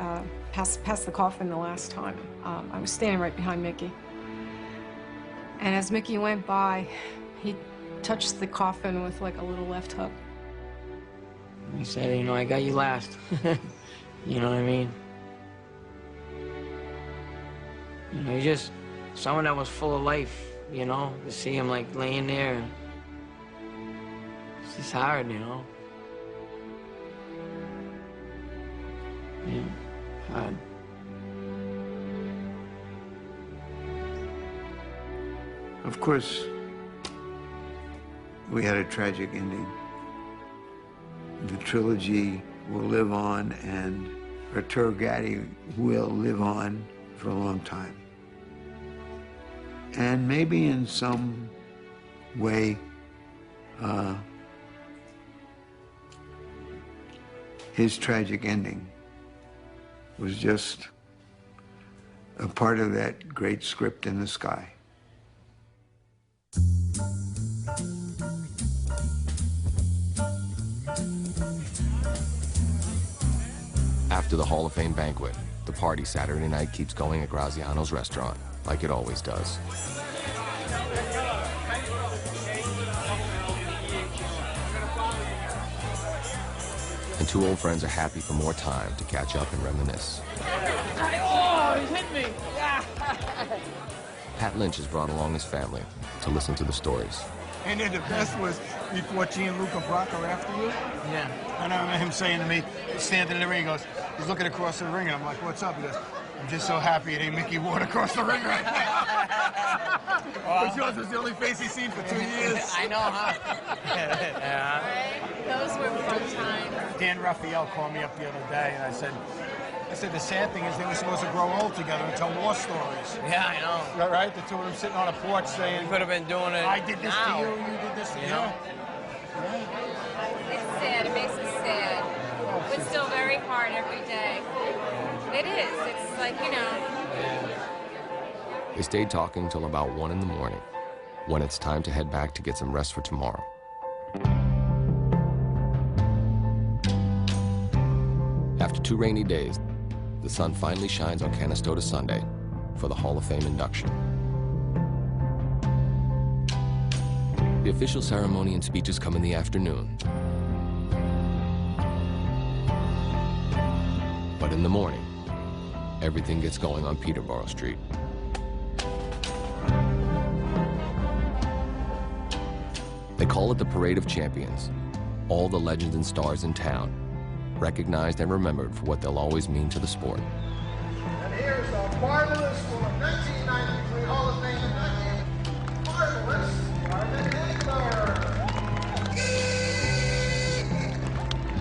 past the coffin the last time. I was standing right behind Mickey. And as Mickey went by, he touched the coffin with like a little left hook. He said, you know, I got you last. You know what I mean? You know, he's just someone that was full of life, you know, to see him like laying there. It's just hard, you know. Yeah, hard. Of course, we had a tragic ending. The trilogy will live on, and Arturo Gatti will live on for a long time. And maybe in some way, his tragic ending was just a part of that great script in the sky. After the Hall of Fame banquet, the party Saturday night keeps going at Graziano's restaurant, like it always does. And two old friends are happy for more time to catch up and reminisce. Oh, he hit me! Pat Lynch has brought along his family to listen to the stories. And then the best was before Gianluca Bracco after you. Yeah. And I remember him saying to me, standing in the ring, he goes, he's looking across the ring, and I'm like, what's up? He goes, I'm just so happy it ain't Mickey Ward across the ring right now. Because yours was the only face he's seen for 2 years. I know, huh? Yeah. Those were fun times. Dan Raphael called me up the other day, and I said, the sad thing is they were supposed to grow old together and tell war stories. Yeah, I know. Right? The two of them sitting on a porch saying, You could have been doing it I did this now. to you, you did this to me. You know? It's sad. It makes us sad. It's still very hard every day. It is. It's like, you know. They stayed talking till about 1 in the morning, when it's time to head back to get some rest for tomorrow. After 2 rainy days, the sun finally shines on Canastota Sunday for the Hall of Fame induction. The official ceremony and speeches come in the afternoon. But in the morning, everything gets going on Peterborough Street. They call it the Parade of Champions. All the legends and stars in town, recognized and remembered for what they'll always mean to the sport. And here's the marvelous for 1993 Hall of Fame inductee, marvelous Marvin Hagler.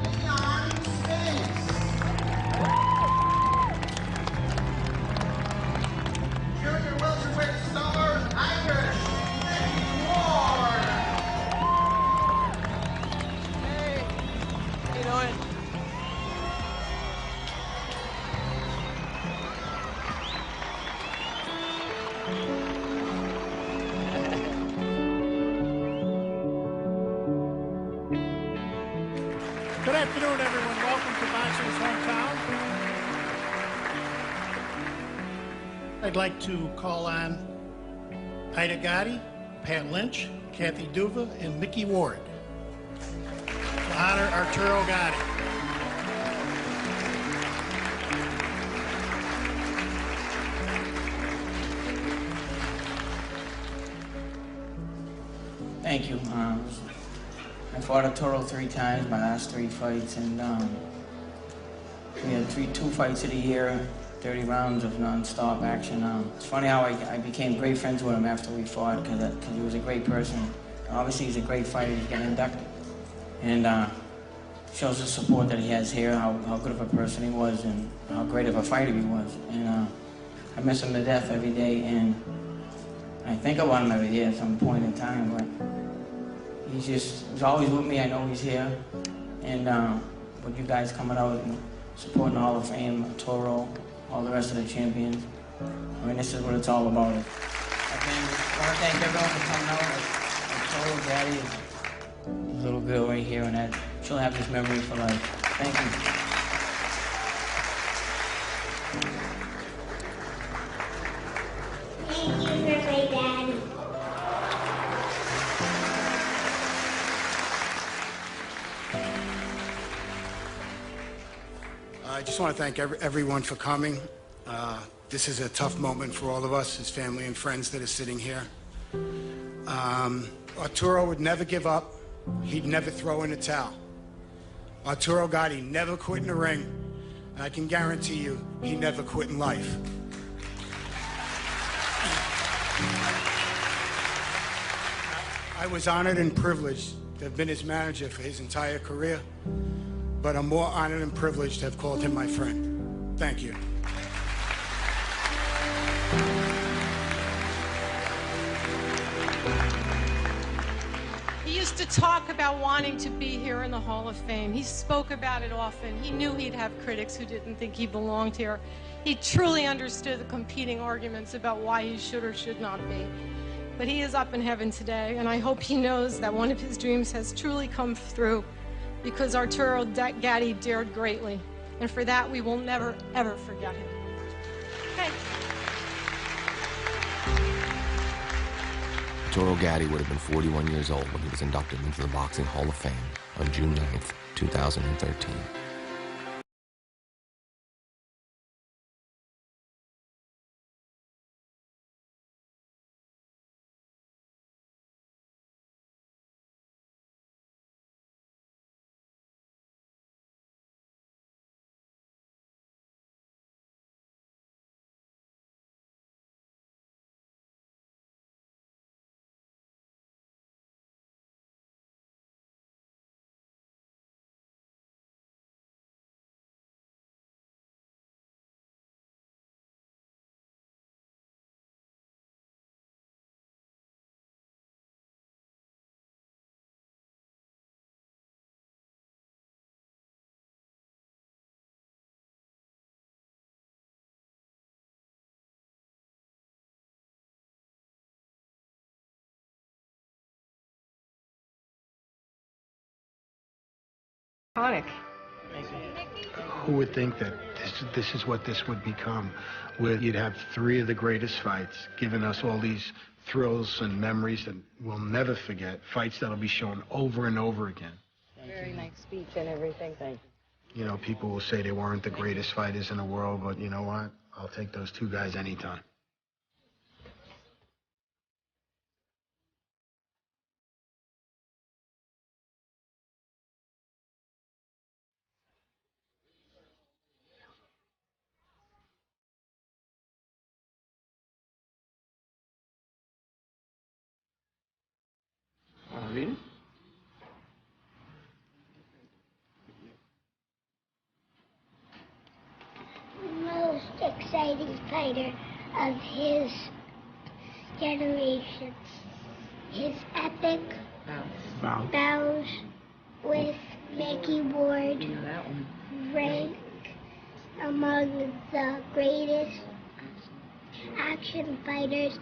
Leon Spinks. Junior welterweight star, Irish Mickey Ward. Hey, how you doing? Good afternoon, everyone. Welcome to Boxing's Hometown. I'd like to call on Ida Gatti, Pat Lynch, Kathy Duva, and Mickey Ward to honor Arturo Gatti. Thank you. I fought Arturo 3 times, my last 3 fights, and we had 2 fights of the year, 30 rounds of non-stop action. It's funny how I became great friends with him after we fought, because he was a great person. Obviously, he's a great fighter. He's getting inducted, and shows the support that he has here, how good of a person he was, and how great of a fighter he was. And I miss him to death every day, and I think about him every day at some point in time, but he's always with me. I know he's here. And with you guys coming out and supporting the Hall of Fame, Arturo, all the rest of the champions, I mean, this is what it's all about. Again, I want to thank everyone for coming out. Arturo, Gatti, this little girl right here, and that she'll have this memory for life. Thank you. I just want to thank everyone for coming. This is a tough moment for all of us, his family and friends that are sitting here. Arturo would never give up. He'd never throw in a towel. Arturo Gatti never quit in the ring. And I can guarantee you, he never quit in life. I was honored and privileged to have been his manager for his entire career, but I'm more honored and privileged to have called him my friend. Thank you. He used to talk about wanting to be here in the Hall of Fame. He spoke about it often. He knew he'd have critics who didn't think he belonged here. He truly understood the competing arguments about why he should or should not be. But he is up in heaven today, and I hope he knows that one of his dreams has truly come through because Arturo Gatti dared greatly. And for that, we will never, ever forget him. Thank you. Arturo Gatti would have been 41 years old when he was inducted into the Boxing Hall of Fame on June 9th, 2013. Iconic. Who would think that this is what this would become, where you'd have three of the greatest fights, giving us all these thrills and memories that we'll never forget, fights that'll be shown over and over again. Very nice speech and everything. Thank you. You know, people will say they weren't the greatest fighters in the world, but you know what? I'll take those two guys anytime. Read it? Most exciting fighter of his generation. His epic bout with Mickey Ward rank among the greatest action fighters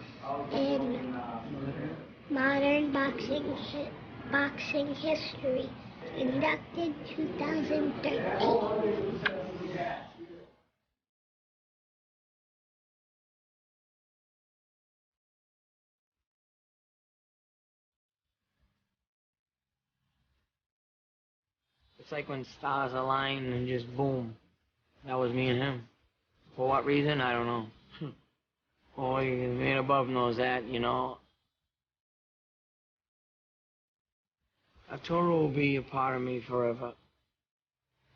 in modern boxing history. Inducted 2013. It's like when stars align and just boom. That was me and him. For what reason, I don't know. Only the man above knows that, you know. Arturo will be a part of me forever.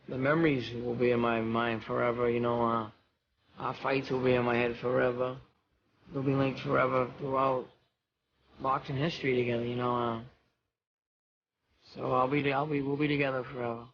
The memories will be in my mind forever, you know. Our fights will be in my head forever. They'll be linked forever throughout boxing history together, you know. So we'll be together forever.